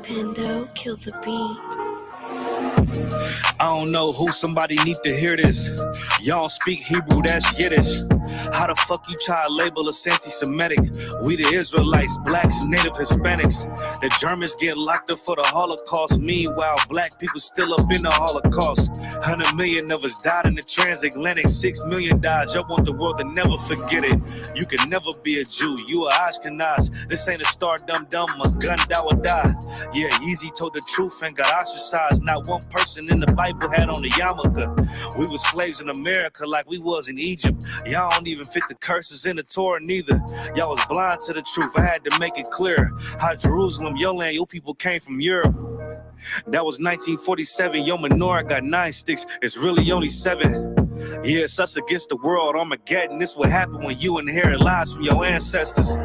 Pando, kill the beat. I don't know who, somebody need to hear this. Y'all don't speak Hebrew, that's Yiddish. How the fuck you try to label us anti-Semitic? We the Israelites, blacks, native Hispanics. The Germans get locked up for the Holocaust. Meanwhile, black people still up in the Holocaust. 100 million of us died in the transatlantic. 6 million died. Y'all want the world to never forget it. You can never be a Jew. You a Ashkenaz. This ain't a star dum-dum. A gun that would die. Yeah, Yeezy told the truth and got ostracized. Not one person in the Bible had on the yarmulke. We were slaves in America like we was in Egypt. Y'all don't even fit the curses in the Torah neither. Y'all was blind to the truth. I had to make it clear how Jerusalem, your land, your people came from Europe. That was 1947. Your menorah got 9 sticks. It's really only 7. Yeah, it's us against the world. Armageddon. This what happened when you inherit lies from your ancestors.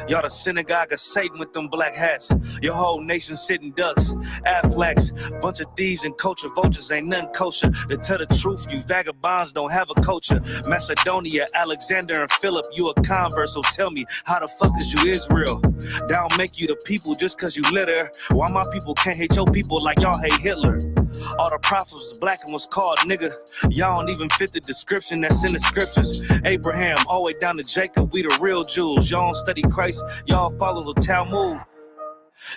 Y'all the synagogue of Satan with them black hats. Your whole nation sitting ducks, Aflacs, bunch of thieves and culture vultures, ain't nothing kosher. To tell the truth, you vagabonds don't have a culture. Macedonia, Alexander and Philip, you a convert, so tell me, how the fuck is you Israel? That don't make you the people just cause you live there. Why my people can't hate your people like y'all hate Hitler? All the prophets was black and was called nigga. Y'all don't even fit the description that's in the scriptures. Abraham, all the way down to Jacob, we the real Jews. Y'all don't study Christ, y'all follow the Talmud.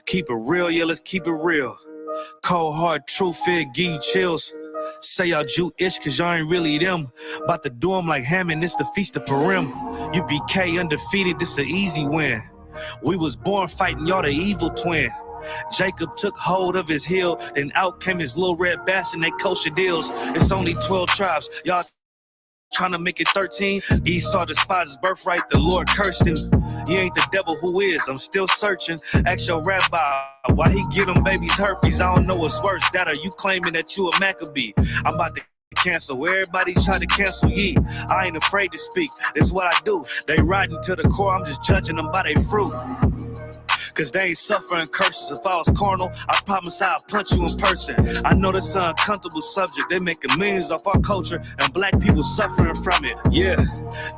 Keep it real, yeah, let's keep it real. Cold hard truth, it give you chills. Say y'all Jew-ish cause y'all ain't really them. About to do them like Hammond, it's the Feast of Purim. U.P.K undefeated, this an easy win. We was born fighting, y'all the evil twin. Jacob took hold of his heel, then out came his little red bass and they kosher deals. It's only 12 tribes, y'all trying to make it 13. Esau despised his birthright, the Lord cursed him. He ain't the devil, who is? I'm still searching. Ask your rabbi why he give them babies herpes. I don't know what's worse, that or you claiming that you a Maccabee. I'm about to cancel everybody trying to cancel ye. I ain't afraid to speak, that's what I do. They riding to the core, I'm just judging them by their fruit. Cause they ain't suffering curses. If I was carnal, I promise I'll punch you in person. I know this an uncomfortable subject. They making millions off our culture and black people suffering from it. Yeah,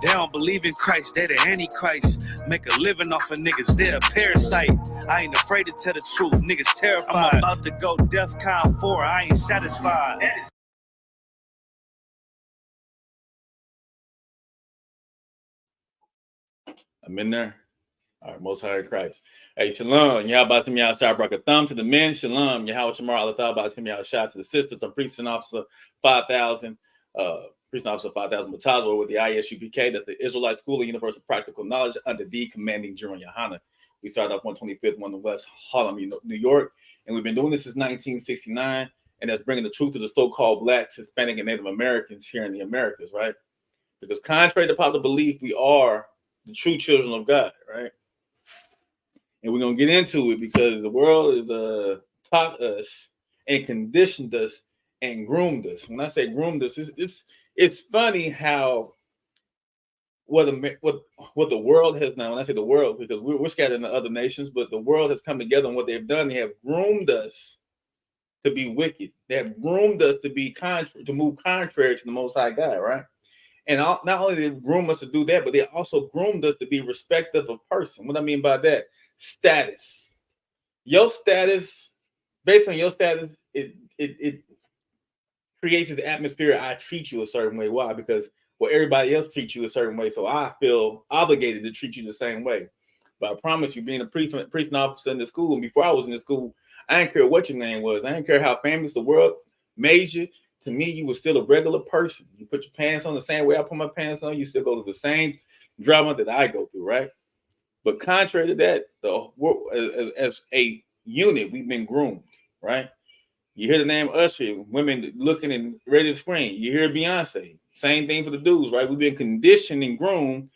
they don't believe in Christ. They the Antichrist. Make a living off of niggas. They're a parasite. I ain't afraid to tell the truth. Niggas terrified. I'm about to go DEFCON 4. I ain't satisfied. I'm in there. All right, Most High Christ. Hey, shalom. Yahweh Shem Yahweh Shah Brak a thumb to the men. Shalom. Yahweh Shamar Allah Ta'ala Shem Yahweh Shah to the sisters. I'm Priest and Officer 5000. Priest and Officer 5000 Matazwa with the I.S.U.P.K. That's the Israelite School of Universal Practical Knowledge under the commanding GEN.YAHANNA. We started off 125th, 1 in West Harlem, New York. And we've been doing this since 1969. And that's bringing the truth to the so-called blacks, Hispanic, and Native Americans here in the Americas, right? Because contrary to popular belief, we are the true children of God, right? And we're gonna get into it because the world is taught us and conditioned us and groomed us. When I say groomed us, it's funny how what the world has done. When I say the world, because we're scattered in the other nations, but the world has come together, and what they've done, they have groomed us to be wicked. They have groomed us to be to move contrary to the Most High God, right? And not only did they groom us to do that, but they also groomed us to be respective of person. What I mean by that, status. Your status, based on your status, it creates this atmosphere. I treat you a certain way. Why? Because everybody else treats you a certain way, so I feel obligated to treat you the same way. But I promise you, being a priest and officer in the school, and before I was in the school, I didn't care what your name was. I didn't care how famous the world made you. To me, you were still a regular person. You put your pants on the same way I put my pants on. You still go through the same drama that I go through, right? But contrary to that, as a unit, we've been groomed, right? You hear the name Usher, women looking and ready to scream. You hear Beyonce, same thing for the dudes, right? We've been conditioned and groomed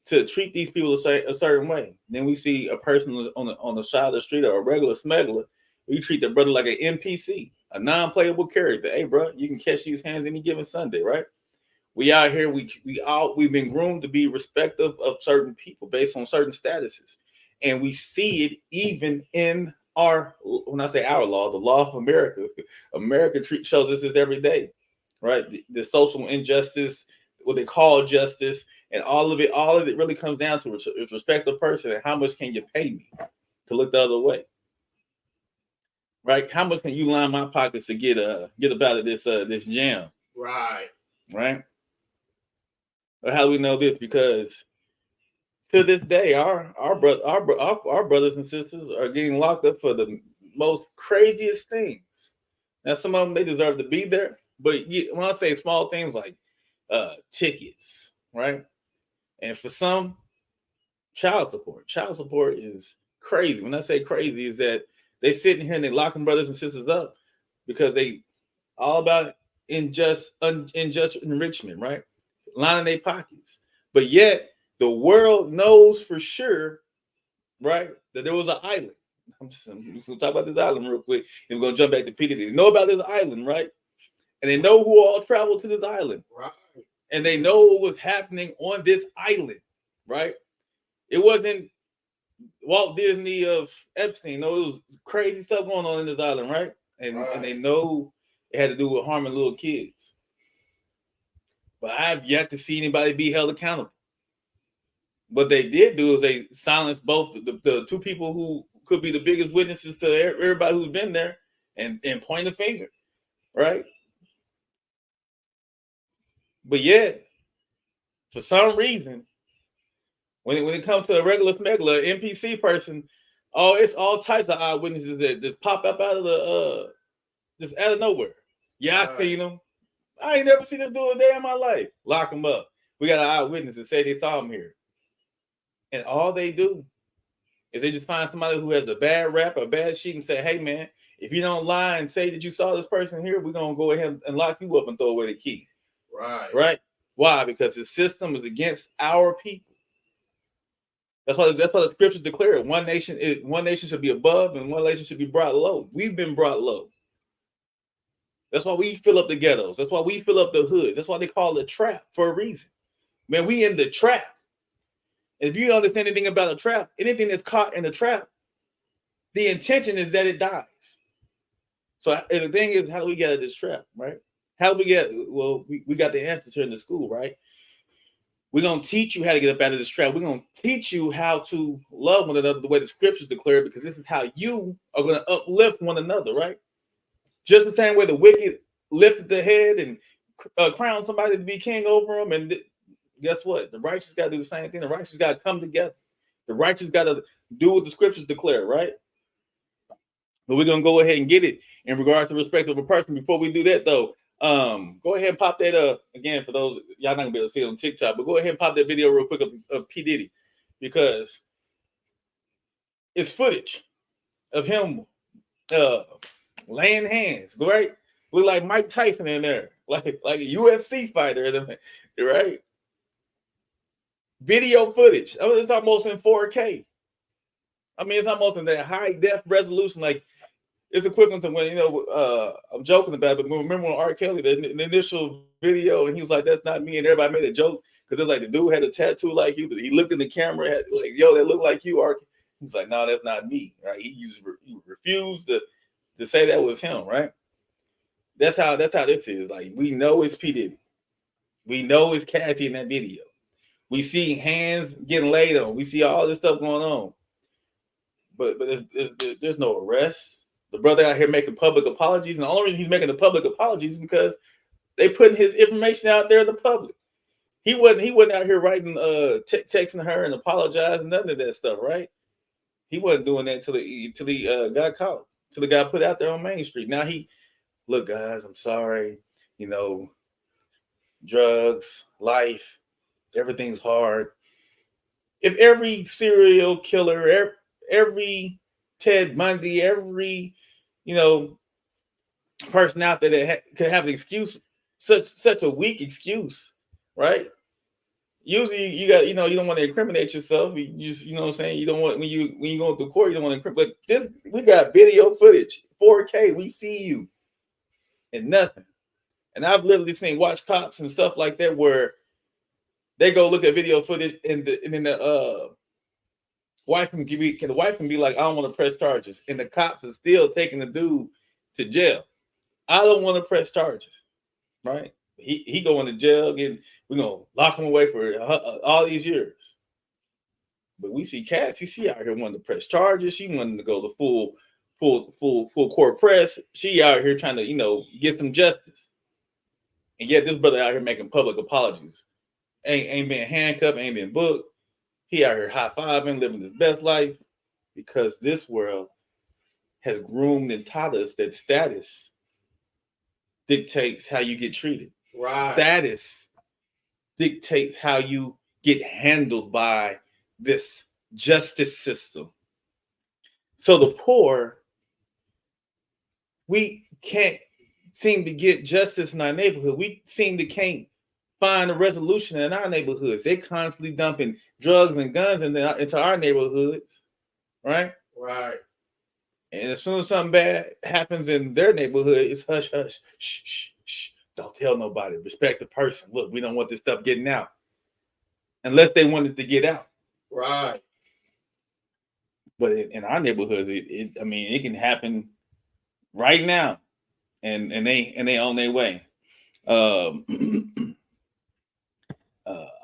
to treat these people a certain way. Then we see a person on the side of the street or a regular smuggler, we treat the brother like an NPC, a non-playable character. Hey, bro, you can catch these hands any given Sunday, right? We out here, we've been groomed to be respective of certain people based on certain statuses. And we see it even in when I say our law, the law of America. America shows us this every day, right? The social injustice, what they call justice, and all of it really comes down to is respect the person and how much can you pay me to look the other way. right? How much can you line my pockets to get up out of this jam? Right. Right? Or how do we know this? Because to this day, our brothers and sisters are getting locked up for the most craziest things. Now, some of them, they deserve to be there, but when I say small things like tickets, right? And for some, child support is crazy. When I say crazy, is that they sitting here and they locking brothers and sisters up because they all about unjust enrichment, right? Lining their pockets. But yet the world knows for sure, right, that there was an island. I'm just gonna talk about this island real quick, and we're gonna jump back to P. They know about this island, right? And they know who all traveled to this island, Right. and they know what was happening on this island, right? It wasn't Walt Disney of Epstein. No, it was crazy stuff going on in this island, right? And they know it had to do with harming little kids. But I've yet to see anybody be held accountable. What they did do is they silenced both the two people who could be the biggest witnesses to everybody who's been there and point the finger, right? But yet, for some reason, when it comes to a regular smuggler, NPC person, oh, it's all types of eyewitnesses that just pop up out of the just out of nowhere. Yeah, I seen them. I ain't never seen this dude a day in my life. Lock him up. We got an eyewitness that say they saw him here. And all they do is they just find somebody who has a bad rap or a bad sheet and say, hey, man, if you don't lie and say that you saw this person here, we're going to go ahead and lock you up and throw away the key. Right. Right? Why? Because the system is against our people. That's why the scriptures declare it. One nation should be above and one nation should be brought low. We've been brought low. That's why we fill up the ghettos. That's why we fill up the hoods. That's why they call it a trap for a reason. Man, we in the trap. If you understand anything about a trap, anything that's caught in a trap, the intention is that it dies. So the thing is, how do we get out of this trap, right? How do we get? Well, we got the answers here in the school, right? We're going to teach you how to get up out of this trap. We're going to teach you how to love one another the way the scriptures declare, because this is how you are going to uplift one another, right? Just the same way the wicked lifted the head and crowned somebody to be king over them. And guess what? The righteous got to do the same thing. The righteous got to come together. The righteous got to do what the scriptures declare, right? But we're going to go ahead and get it in regards to respect of a person. Before we do that, though, go ahead and pop that up again for those y'all not gonna be able to see it on TikTok, but go ahead and pop that video real quick of P. Diddy, because it's footage of him laying hands, right? Look like Mike Tyson in there, like a UFC fighter, right? Video footage. I mean, it's almost in 4K. I mean, it's almost in that high def resolution, like. It's equivalent to when, I'm joking about it, but remember when R. Kelly, the initial video, and he was like, that's not me, and everybody made a joke, because it's like the dude had a tattoo like you, he looked in the camera, like, yo, that look like you, R. He's like, no, that's not me, right? He refused to say that was him, right? That's how this is. Like, we know it's P. Diddy. We know it's Cassie in that video. We see hands getting laid on. We see all this stuff going on. But there's no arrest. The brother out here making public apologies, and the only reason he's making the public apologies is because they putting his information out there in the public. He wasn't out here writing, texting her and apologizing, none of that stuff, right? He wasn't doing that till he got caught, till the guy put out there on Main Street. Now look, guys, I'm sorry, drugs, life, everything's hard. If every serial killer, every Ted Bundy, every person out there that could have an excuse, such a weak excuse, right? Usually you got, you don't want to incriminate yourself. You just, what I'm saying, you don't want, when you go through court, you don't want to incriminate. But we got video footage, 4K, we see you, and nothing. And I've literally seen watch cops and stuff like that where they go look at video footage and then the wife can be like, I don't want to press charges, and the cops are still taking the dude to jail. I don't want to press charges, right? He going to jail, we're gonna lock him away for all these years. But we see Cassie, she out here wanting to press charges. She wanted to go the full court press. She out here trying to, get some justice. And yet this brother out here making public apologies. Ain't been handcuffed, ain't been booked. He out here high-fiving, living his best life, because this world has groomed and taught us that status dictates how you get treated. Right. Status dictates how you get handled by this justice system. So the poor, we can't seem to get justice in our neighborhood. We seem to can't find a resolution in our neighborhoods. They're constantly dumping drugs and guns into our neighborhoods, right? Right. And as soon as something bad happens in their neighborhood, it's hush, hush, shh, shh, shh. Don't tell nobody. Respect the person. Look, we don't want this stuff getting out. Unless they want it to get out. Right. But in our neighborhoods, it can happen right now. And they on their way. I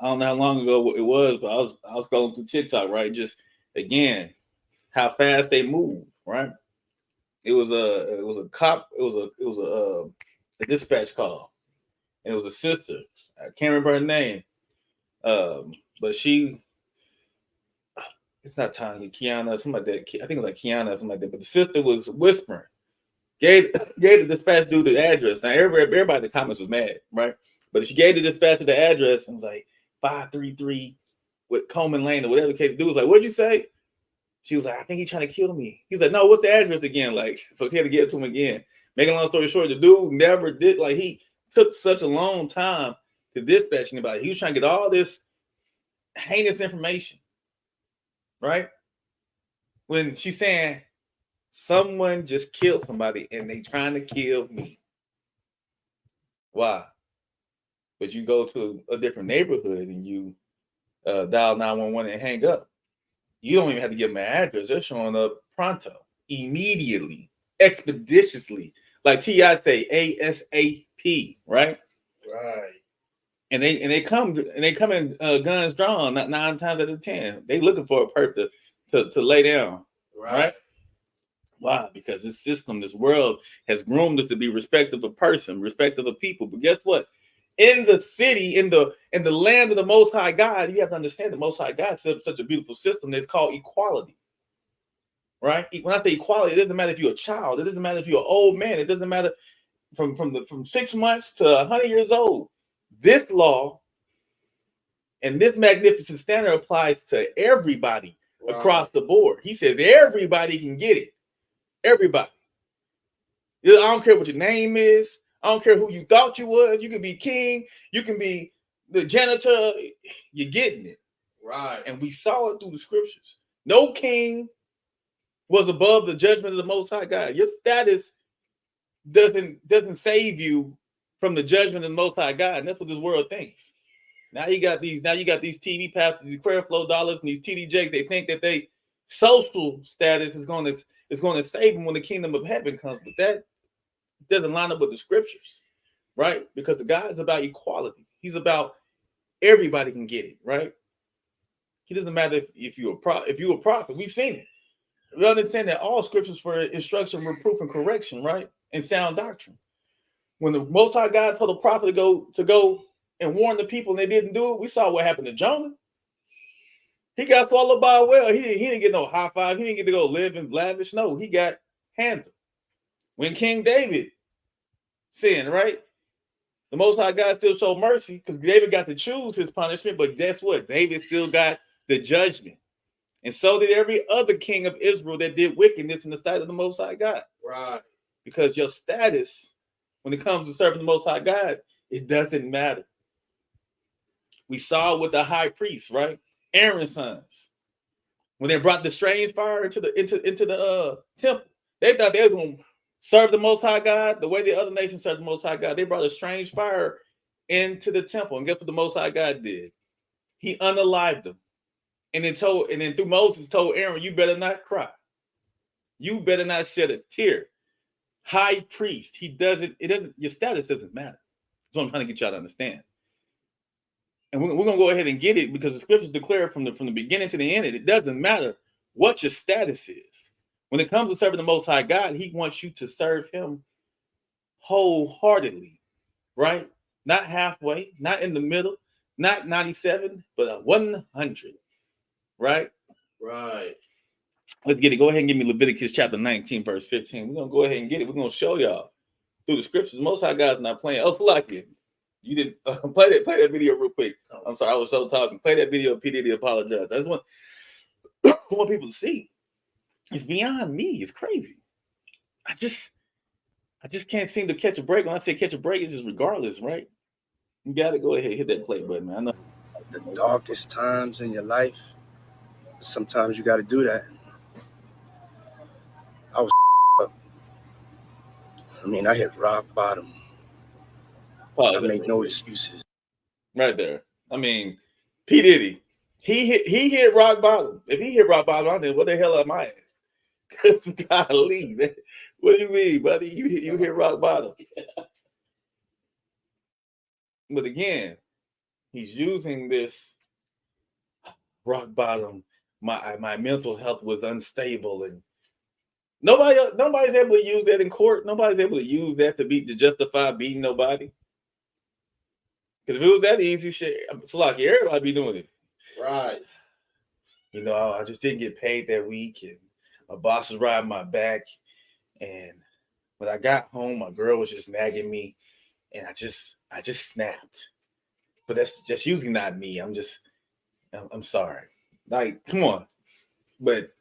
don't know how long ago it was, but I was going through TikTok, right? Just again, how fast they move, right? It was a cop, it was a dispatch call, and it was a sister. I can't remember her name, but it's not Tanya, Kiana, something like that. I think it was like Kiana, something like that. But the sister was whispering, gave the dispatch dude the address. Now everybody in the comments was mad, right? But she gave the dispatcher the address and was like 533 with Coleman Lane or whatever the case. The dude was like, "What'd you say?" She was like, "I think he's trying to kill me." He's like, "No, what's the address again?" Like, so she had to get it to him again. Making a long story short, the dude never did. Like, he took such a long time to dispatch anybody. He was trying to get all this heinous information, right? When she's saying someone just killed somebody and they trying to kill me. Why? But you go to a different neighborhood and you dial 911 and hang up. You don't even have to give them an address. They're showing up pronto, immediately, expeditiously. Like T.I.THES say, A.S.A.P, right? Right. And they come in guns drawn, not 9 times out of 10. They looking for a perp to lay down, right? Why? Because this system, this world has groomed us to be respectful of person, respectful of people. But guess what? In the city, in the land of the Most High God, you have to understand the Most High God set up such a beautiful system that's called equality, right? When I say equality, it doesn't matter if you're a child. It doesn't matter if you're an old man. It doesn't matter from 6 months to 100 years old. This law and this magnificent standard applies to everybody across the board. He says everybody can get it. Everybody. I don't care what your name is. I don't care who you thought you was. You can be king. You can be the janitor. You're getting it. Right. And we saw it through the scriptures. No king was above the judgment of the Most High God. Your status doesn't save you from the judgment of the Most High God. And that's what this world thinks. Now you got these TV pastors, these prayer flow dollars, and these TDJs. They think that they social status is going to save them when the kingdom of heaven comes. But that doesn't line up with the scriptures, right? Because the God is about equality. He's about everybody can get it, right? He doesn't matter if you're a prophet. We've seen it. We understand that all scriptures for instruction, reproof, and correction, right? And sound doctrine. When the Most High God told the prophet to go and warn the people and they didn't do it, we saw what happened to Jonah. He got swallowed by a whale. He didn't get no high five. He didn't get to go live in lavish. No, he got handled. When King David sinned, right? The Most High God still showed mercy because David got to choose his punishment, but guess what? David still got the judgment. And so did every other king of Israel that did wickedness in the sight of the Most High God. Right. Because your status, when it comes to serving the Most High God, it doesn't matter. We saw with the high priest, right? Aaron's sons. When they brought the strange fire into the temple, they thought they were going to serve the Most High God the way the other nations served the Most High God. They brought a strange fire into the temple. And guess what the Most High God did? He unalived them. And then through Moses told Aaron, you better not cry. You better not shed a tear. High priest, your status doesn't matter. That's what I'm trying to get y'all to understand. And we're going to go ahead and get it because the scriptures declare from the beginning to the end, it doesn't matter what your status is. When it comes to serving the Most High God, he wants you to serve him wholeheartedly, right? Not halfway, not in the middle, not 97, but a 100, right? Right. Let's get it. Go ahead and give me Leviticus chapter 19, verse 15. We're going to go ahead and get it. We're going to show y'all through the scriptures. Most High God's not playing. Oh, Salakia, you didn't play that video real quick. I'm sorry, I was so talking. Play that video. P. Diddy apologize. I just want people to see. It's beyond me. It's crazy. I just can't seem to catch a break. When I say catch a break, it's just regardless, right? You got to go ahead and hit that play button, man. I know. The darkest times in your life, sometimes you got to do that. I was up. I mean, I hit rock bottom. I make no excuses. Right there. I mean, P. Diddy, he hit rock bottom. If he hit rock bottom, I mean, what the hell am I at? Because golly, man. What do you mean, buddy? You hit rock bottom. But again, he's using this rock bottom. My mental health was unstable, and nobody's able to use that in court. Nobody's able to use that to justify beating nobody. Because if it was that easy, shit, it's like everybody be doing it. Right. You know, I just didn't get paid that week, and my boss was riding my back. And when I got home, my girl was just nagging me, and I just snapped. But that's just usually not me. I'm sorry. Like, come on. But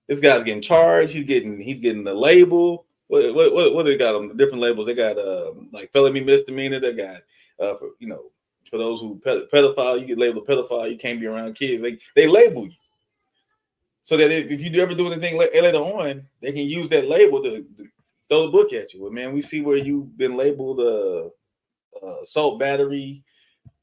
this guy's getting charged. He's getting the label. What they got on the different labels? They got like felony misdemeanor. They got for those who pedophile, you get labeled pedophile. You can't be around kids. They label you so that if you ever do anything later on, they can use that label to throw the book at you. But man, we see where you've been labeled assault, battery,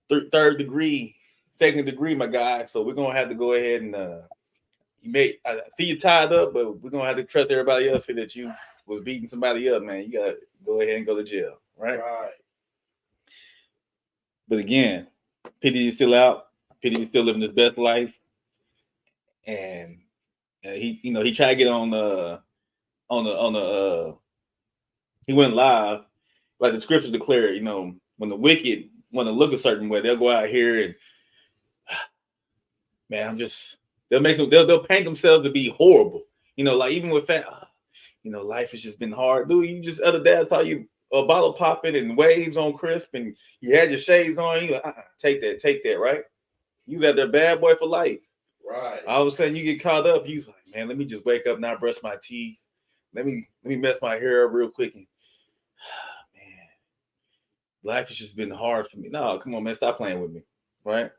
third degree, second degree, my guy. So we're gonna have to go ahead and I see you tied up, but we're gonna have to trust everybody else here that you was beating somebody up, man. You gotta go ahead and go to jail, right? Right. But again, P. is still out. P. is still living his best life, and he tried to get on the he went live, like the scriptures declare. You know, when the wicked want to look a certain way, they'll go out here and man, they'll paint themselves to be horrible. You know, like even with life has just been hard. Dude, you just other dads saw you a bottle popping and waves on crisp, and you had your shades on. You like, take that, right? You was at their bad boy for life. Right. All of a sudden you get caught up. You was like, man, let me just wake up, not brush my teeth. Let me mess my hair up real quick. And man, life has just been hard for me. No, come on, man, stop playing with me, right?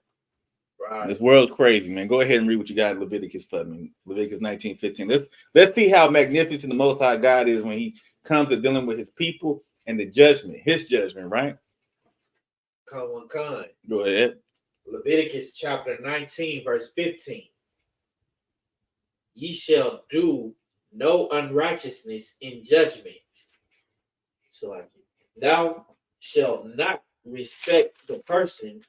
Right. This world's crazy, man. Go ahead and read what you got in Leviticus for me. Leviticus 19:15. Let's see how magnificent the Most High God is when he comes to dealing with his people and the judgment, his judgment, right? Come. Go ahead. Leviticus chapter 19, verse 15. Ye shall do no unrighteousness in judgment. So thou shalt not respect the person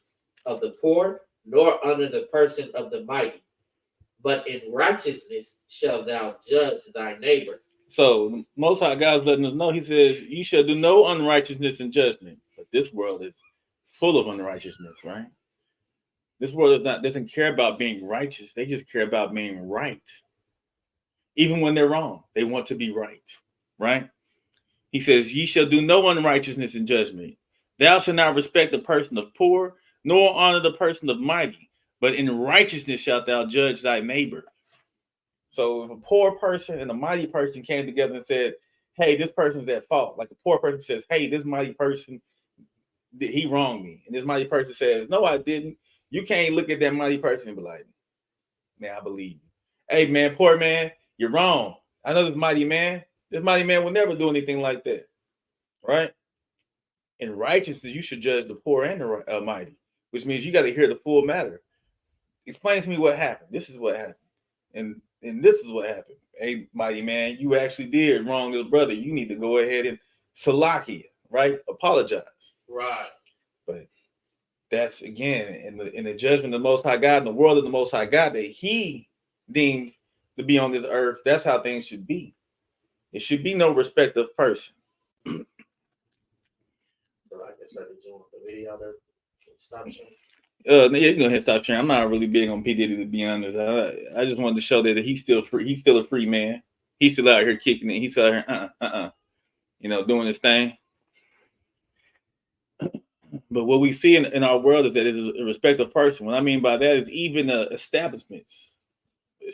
of the poor, nor honor the person of the mighty, but in righteousness shalt thou judge thy neighbor. So the Most High God's letting us know. He says, "You shall do no unrighteousness in judgment." But this world is full of unrighteousness, right? This world doesn't care about being righteous. They just care about being right. Even when they're wrong, they want to be right, right? He says, "Ye shall do no unrighteousness in judgment. Thou shalt not respect the person of poor, nor honor the person of mighty, but in righteousness shalt thou judge thy neighbor." So if a poor person and a mighty person came together and said, "Hey, this person's at fault," like a poor person says, "Hey, this mighty person, he wronged me," and this mighty person says, "No, I didn't," you can't look at that mighty person and be like, "Man, I believe you." Hey, man, poor man, you're wrong. I know this mighty man will never do anything like that, right? In righteousness, you should judge the poor and the mighty, which means you got to hear the full matter. Explain to me what happened. This is what happened. And this is what happened. Hey, mighty man, you actually did wrong this brother. You need to go ahead and salakia, right? Apologize. Right. But that's again in the judgment of the Most High God, in the world of the Most High God, that he deemed to be on this earth. That's how things should be. It should be no respect of person. So I guess I did join the video there. Stop sharing. Yeah, you go ahead and stop sharing. I'm not really big on P. Diddy, to be honest. I just wanted to show that he's still free. He's still a free man. He's still out here kicking it. He's still out here, doing his thing. But what we see in our world is that it is a respected person. What I mean by that is even establishments.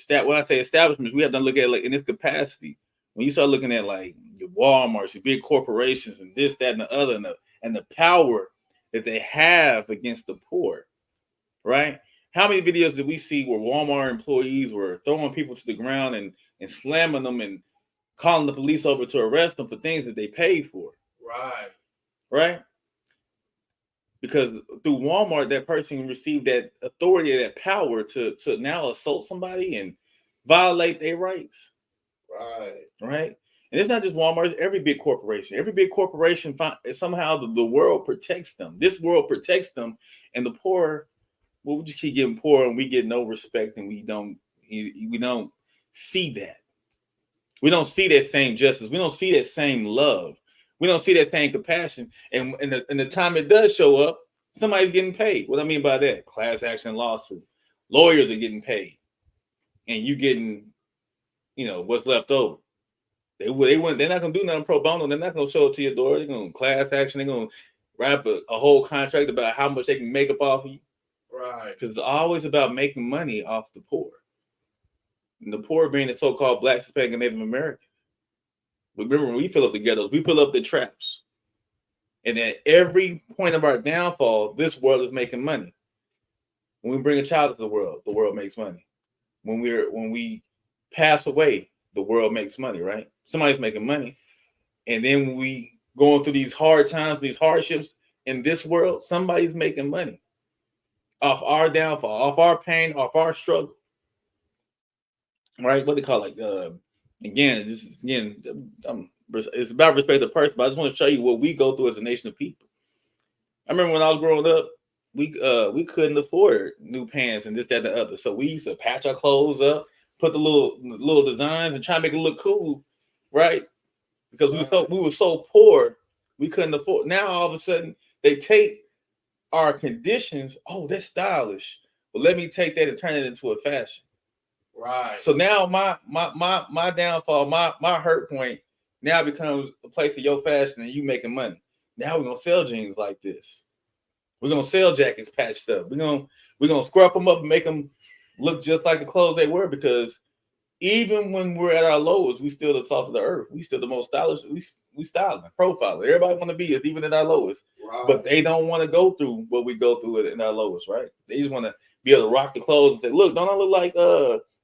When I say establishments, we have to look at it like in this capacity. When you start looking at like your Walmarts, your big corporations, and this, that, and the other, and the power that they have against the poor, right? How many videos did we see where Walmart employees were throwing people to the ground and slamming them and calling the police over to arrest them for things that they paid for? Right? Because through Walmart, that person received that authority, that power to now assault somebody and violate their rights. Right. And it's not just Walmart, it's every big corporation. Every big corporation, somehow the world protects them. This world protects them, and the poor, well, we just keep getting poor, and we get no respect, and we don't see that. We don't see that same justice. We don't see that same love. We don't see that same compassion. And in the time it does show up, somebody's getting paid. What I mean by that? Class action lawsuit. Lawyers are getting paid. And you getting, what's left over. They're not going to do nothing pro bono. They're not going to show up to your door. They're going to class action. They're going to wrap a whole contract about how much they can make up off of you. Right. Because it's always about making money off the poor. And the poor being the so-called Black, Hispanic, and Native Americans. Remember, when we fill up the ghettos, we fill up the traps. And at every point of our downfall, this world is making money. When we bring a child to the world makes money. When we pass away, the world makes money, right? Somebody's making money. And then when we going through these hard times, these hardships in this world, somebody's making money off our downfall, off our pain, off our struggle. Right? What they call it? It's about respect of person, but I just want to show you what we go through as a nation of people. I remember when I was growing up, we couldn't afford new pants and this, that, and the other. So we used to patch our clothes up, put the little designs and try to make it look cool, right? Because we were so poor, we couldn't afford. Now all of a sudden they take our conditions. Oh, that's stylish. Well, let me take that and turn it into a fashion. Right. So now my downfall, my hurt point now becomes a place of your fashion and you making money. Now we're gonna sell jeans like this. We're gonna sell jackets patched up. We're gonna scrub them up and make them look just like the clothes they wear, because even when we're at our lowest, we still the salt of the earth. We still the most stylish. We styling, profiling. Everybody want to be us, even at our lowest. Right. But they don't want to go through what we go through in our lowest, right? They just want to be able to rock the clothes and say, "Look, don't I look like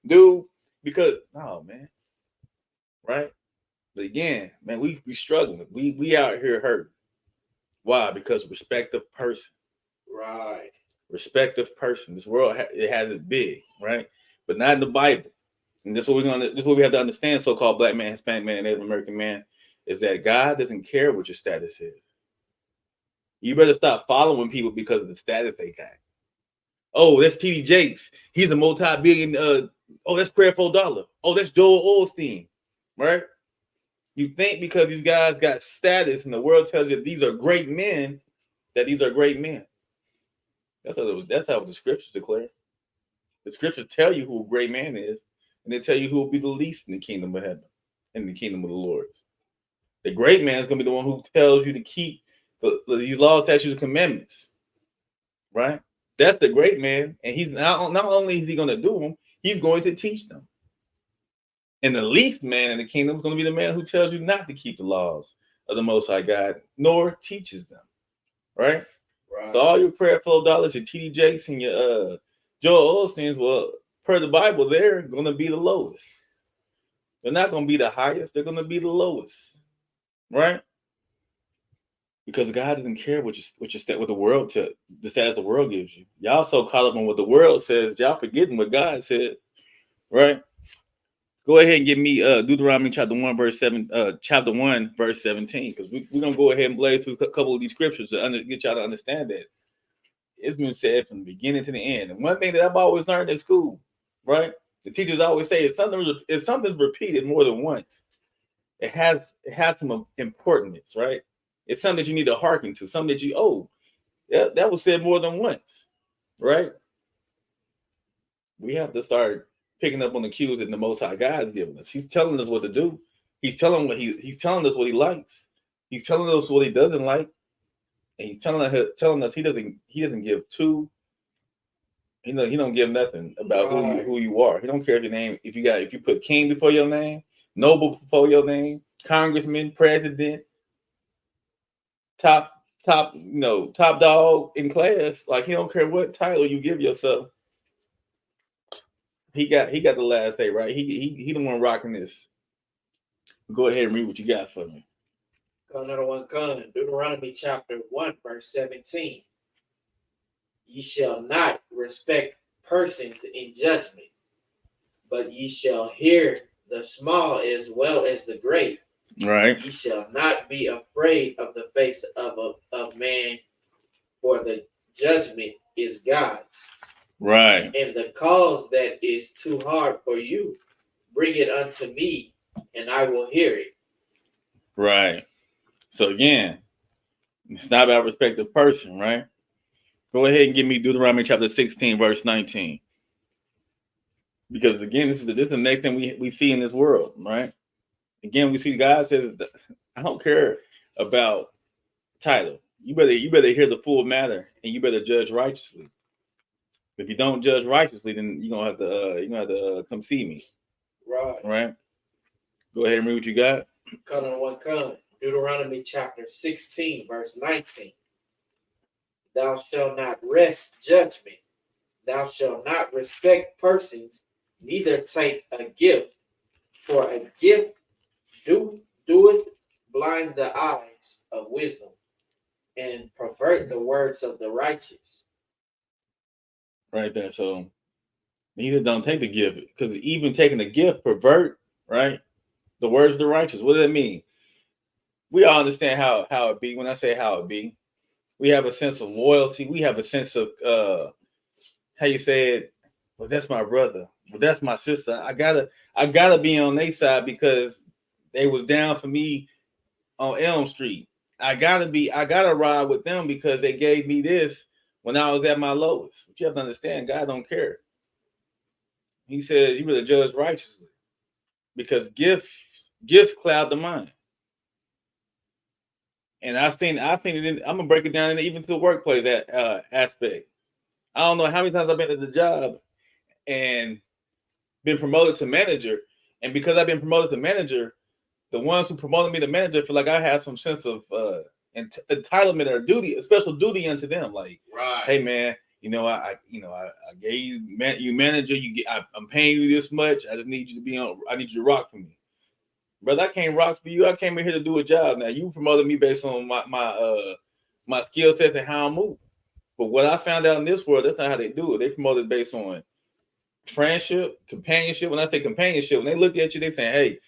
dude?" Because no, man, right? But again, man, we struggling. We out here hurting. Why? Because respect of person. Right. Respect of person. This world it has it big, right? But not in the Bible. And this is what we have to understand, so-called Black man, Hispanic man, and Native American man, is that God doesn't care what your status is. You better stop following people because of the status they got. Oh, that's T.D. Jakes. He's a multi-billion. Oh, that's Creflo Dollar. Oh, that's Joel Osteen, right? You think because these guys got status and the world tells you these are great men, that these are great men. That's how the scriptures declare. The scriptures tell you who a great man is, and they tell you who will be the least in the kingdom of heaven, in the kingdom of the Lord. The great man is going to be the one who tells you to keep these laws, statutes, and commandments, right? That's the great man, and he's not only is he going to do them, he's going to teach them. And the least man in the kingdom is going to be the man who tells you not to keep the laws of the Most High God, nor teaches them, right? So all your Creflo Dollars, your TD Jakes, and your Joel Osteens, well, per the Bible, they're going to be the lowest. They're not going to be the highest. They're going to be the lowest, right? Because God doesn't care what the world the status the world gives you. Y'all so caught up on what the world says, y'all forgetting what God said, right? Go ahead and give me Deuteronomy chapter 1 verse 17, because we're gonna go ahead and blaze through a couple of these scriptures to get y'all to understand that it's been said from the beginning to the end. And one thing that I've always learned in school, right, The teachers always say if something's repeated more than once, it has some importance, right? It's something that you need to hearken to, something that that was said more than once, right? We have to start picking up on the cues that the Most High God is giving us. He's telling us what to do. He's telling us what he likes. He's telling us what he doesn't like, and he's telling us he doesn't give two. He don't give nothing about who you are. He don't care if you put king before your name, noble before your name, congressman, president, top dog in class. Like, he don't care what title you give yourself. He got the last day, right? He the one rocking this. Go ahead and read what you got for me. Deuteronomy chapter 1, verse 17. Ye shall not respect persons in judgment, but ye shall hear the small as well as the great. Right. Ye shall not be afraid of the face of man, for the judgment is God's. Right. And the cause that is too hard for you, bring it unto me, and I will hear it. Right. So again, it's not about respect of person, right? Go ahead and give me Deuteronomy chapter 16, verse 19. Because again, this is the next thing we see in this world, right? Again, we see God says, I don't care about title. You better hear the full matter, and you better judge righteously. If you don't judge righteously, then you're gonna have to come see me. Right. Go ahead and read what you got. Deuteronomy chapter 16, verse 19. Thou shalt not wrest judgment. Thou shalt not respect persons, neither take a gift, for a gift doeth blind the eyes of wisdom, and pervert the words of the righteous. Right there. So he said, don't take the gift, because even taking the gift pervert, right, the words of the righteous. What does that mean? We all understand how it be. When I say how it be, we have a sense of loyalty. We have a sense of how you say it. Well, that's my brother. Well, that's my sister. I gotta be on their side because they was down for me on Elm Street. I gotta ride with them because they gave me this when I was at my lowest. But you have to understand, God don't care. He says you better judge righteously, because gifts cloud the mind. And I've seen it. I'm gonna break it down even to the workplace, that aspect. I don't know how many times I've been at the job and been promoted to manager, and because I've been promoted to manager, the ones who promoted me to manager feel like I have some sense of entitlement or duty, a special duty unto them. Like, hey man, I gave you manager. I'm paying you this much. I just need you to be on. I need you to rock for me, brother. I can't rock for you. I came in here to do a job. Now you promoted me based on my skill sets and how I move. But what I found out in this world, that's not how they do it. They promoted based on friendship, companionship. When I say companionship, when they look at you, they saying, hey,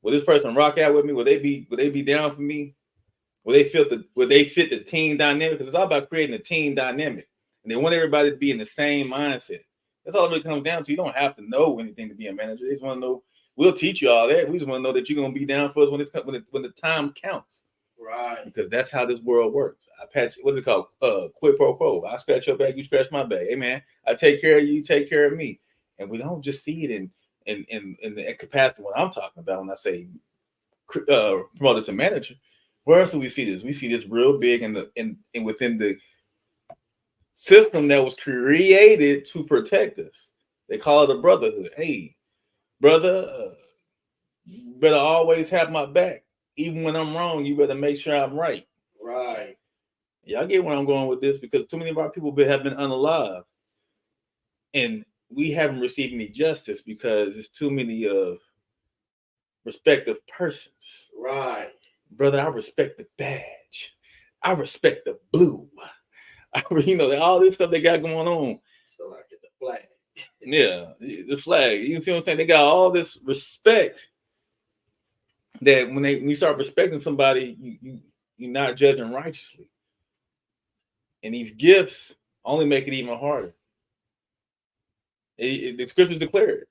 will this person rock out with me? Will they be down for me? Will they fit the team dynamic? Because it's all about creating a team dynamic. And they want everybody to be in the same mindset. That's all it really comes down to. You don't have to know anything to be a manager. They just want to know, we'll teach you all that. We just want to know that you're gonna be down for us when the time counts. Right. Because that's how this world works. What is it called? Quid pro quo. I scratch your back, you scratch my back. Hey man, I take care of you, you take care of me. And we don't just see it in the capacity what I'm talking about when I say promoted to manager. Where else do we see this? We see this real big in within the system that was created to protect us. They call it a brotherhood. Hey, brother, you better always have my back. Even when I'm wrong, you better make sure I'm right. Right. Y'all get where I'm going with this, because too many of our people have been unalive. And we haven't received any justice because there's too many of respective persons. Right. Brother, I respect the badge. I respect the blue. All this stuff they got going on. So I get the flag. Yeah, the flag. You see what I'm saying? They got all this respect that when you start respecting somebody, you're not judging righteously. And these gifts only make it even harder. The scriptures declare it.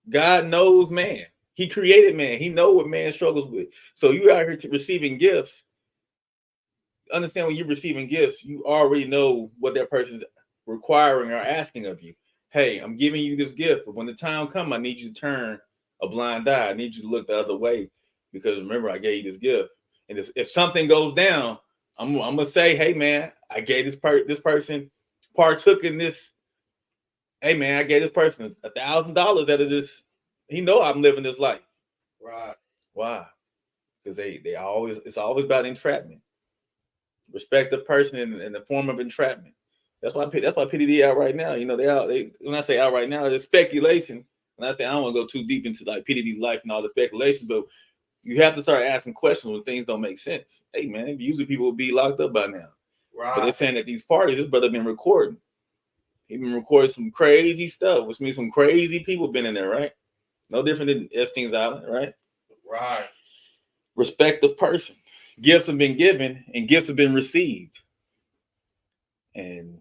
God knows man. He created man. He knows what man struggles with. So you out here receiving gifts. Understand when you're receiving gifts, you already know what that person's requiring or asking of you. Hey, I'm giving you this gift, but when the time comes, I need you to turn a blind eye. I need you to look the other way because remember, I gave you this gift. And if something goes down, I'm gonna say, hey man, I gave this person partook in this. Hey man, I gave this person $1,000 out of this. He know I'm living this life. Right. Why? Because it's always about entrapment. Respect the person in the form of entrapment. That's why PDD out right now. You know, when I say out right now, there's speculation. And I say I don't want to go too deep into like PDD life and all the speculation, but you have to start asking questions when things don't make sense. Hey man, usually people would be locked up by now. Right. But they're saying that these parties, this brother been recording. He been recording some crazy stuff, which means some crazy people been in there, right? No different than Epstein's Island, right? Right. Respect the person. Gifts have been given and gifts have been received. And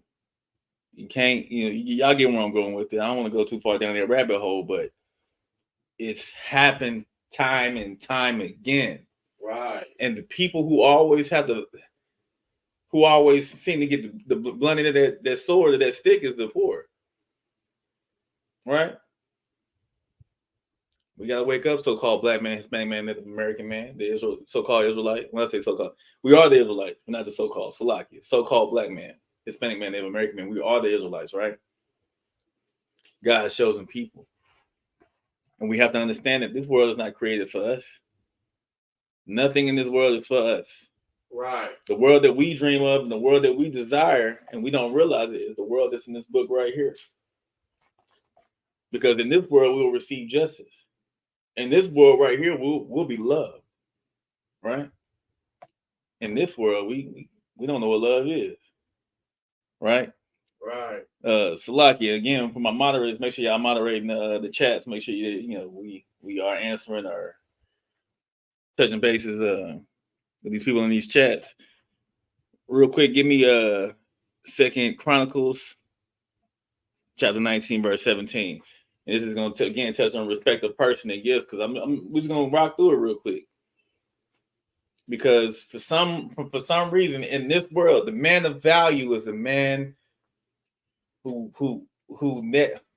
you can't, y'all get where I'm going with it. I don't want to go too far down that rabbit hole, but it's happened time and time again. Right. And the people who always seem to get the blunt end of that sword or that stick is the poor. Right? We gotta wake up, so-called black man, Hispanic man, Native American man, the so-called Israelite. When I say so-called, we are the Israelites, we're not the so-called Salakia. So-called black man, Hispanic man, Native American man, we are the Israelites, right? God's chosen people. And we have to understand that this world is not created for us. Nothing in this world is for us. Right. The world that we dream of and the world that we desire, and we don't realize it, is the world that's in this book right here. Because in this world, we will receive justice. In this world right here, we'll be loved, right? In this world, we don't know what love is, right? Right. Salakia, again, for my moderators, make sure y'all moderating the chats. Make sure we are answering or touching bases with these people in these chats. Real quick, give me 2 Chronicles, chapter 19, verse 17. And this is going to again touch on respect of person and gifts, because we're just going to rock through it real quick. Because for some reason in this world, the man of value is a man who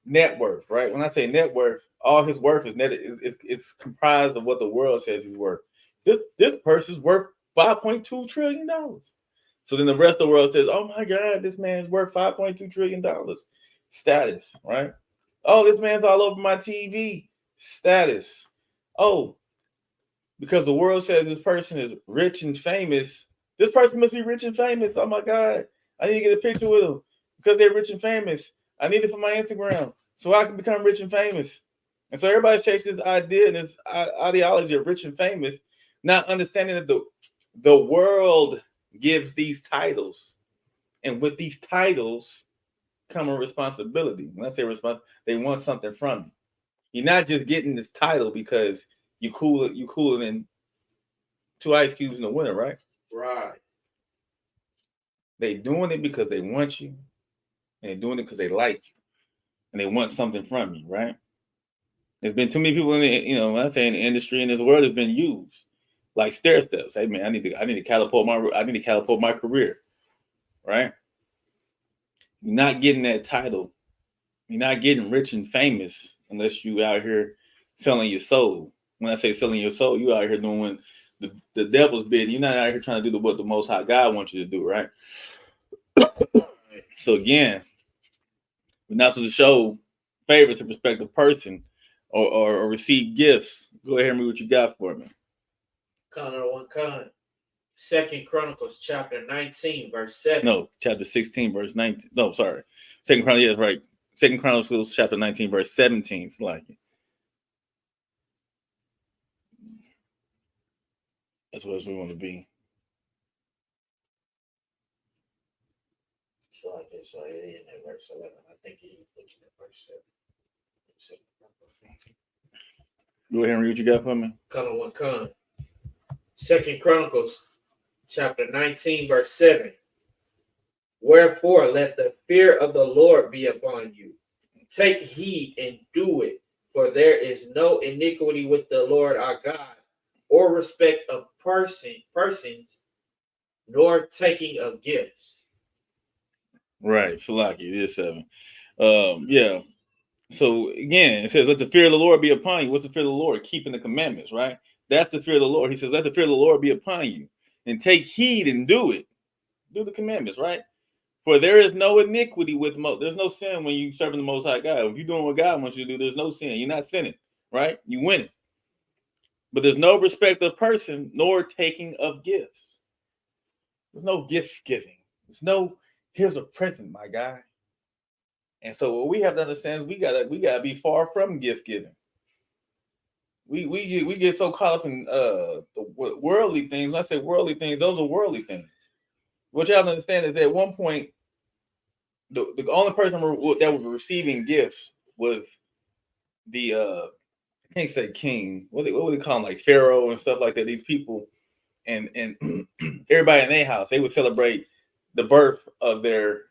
net worth, right? When I say net worth, all his worth is it's comprised of what the world says he's worth. This person's worth $5.2 trillion. So then the rest of the world says, oh my God, this man's worth $5.2 trillion. Status, right? Oh, this man's all over my TV. Status. Oh, because the world says this person is rich and famous. This person must be rich and famous. Oh my God, I need to get a picture with them because they're rich and famous. I need it for my Instagram so I can become rich and famous. And so everybody chases this idea and this ideology of rich and famous, not understanding that the world gives these titles. And with these titles come a responsibility. When I say responsibility, they want something from you. You're not just getting this title because you cooler than 2 ice cubes in the winter, right? Right. They doing it because they want you, and they're doing it because they like you, and they want something from you, right? There's been too many people in the, when I say in the industry in this world, has been used like stair steps. Hey man, I need to catapult my career, right? You're not getting that title. You're not getting rich and famous unless you out here selling your soul. When I say selling your soul, you out here doing the devil's bid. You're not out here trying to do what the Most High God wants you to do, right? So again, we're not supposed to show favor to prospective person or receive gifts. Go ahead and read what you got for me. Con. 2 Chronicles chapter 19, verse 7. No, chapter 16, verse 19. No, sorry. 2 Chronicles, yes, right. 2 Chronicles chapter 19, verse 17. It's like it. That's what we want to be. So in verse 11, I think he's looking at verse 7. Go ahead and read what you got for me. Con. 2 Chronicles chapter 19, verse 7. Wherefore let the fear of the Lord be upon you. Take heed and do it, For there is no iniquity with the Lord our God, or respect of persons, nor taking of gifts. Right, Salaki, it is 7. Yeah. So again, it says, let the fear of the Lord be upon you. What's the fear of the Lord? Keeping the commandments, right? That's the fear of the Lord. He says, let the fear of the Lord be upon you, and take heed and do it. Do the commandments, right? For there is no iniquity with there's no sin when you serving the Most High God. If you're doing what God wants you to do, there's no sin. You're not sinning, right? You win it. But there's no respect of person, nor taking of gifts. There's no gift giving. There's no, here's a present, my guy. And so what we have to understand is we gotta be far from gift giving. We get so caught up in the worldly things. When I say worldly things, those are worldly things. What you have to understand is that at one point, the only person that was receiving gifts was the I can't say king. What would they call him, like Pharaoh and stuff like that? These people and everybody in their house, they would celebrate the birth of their,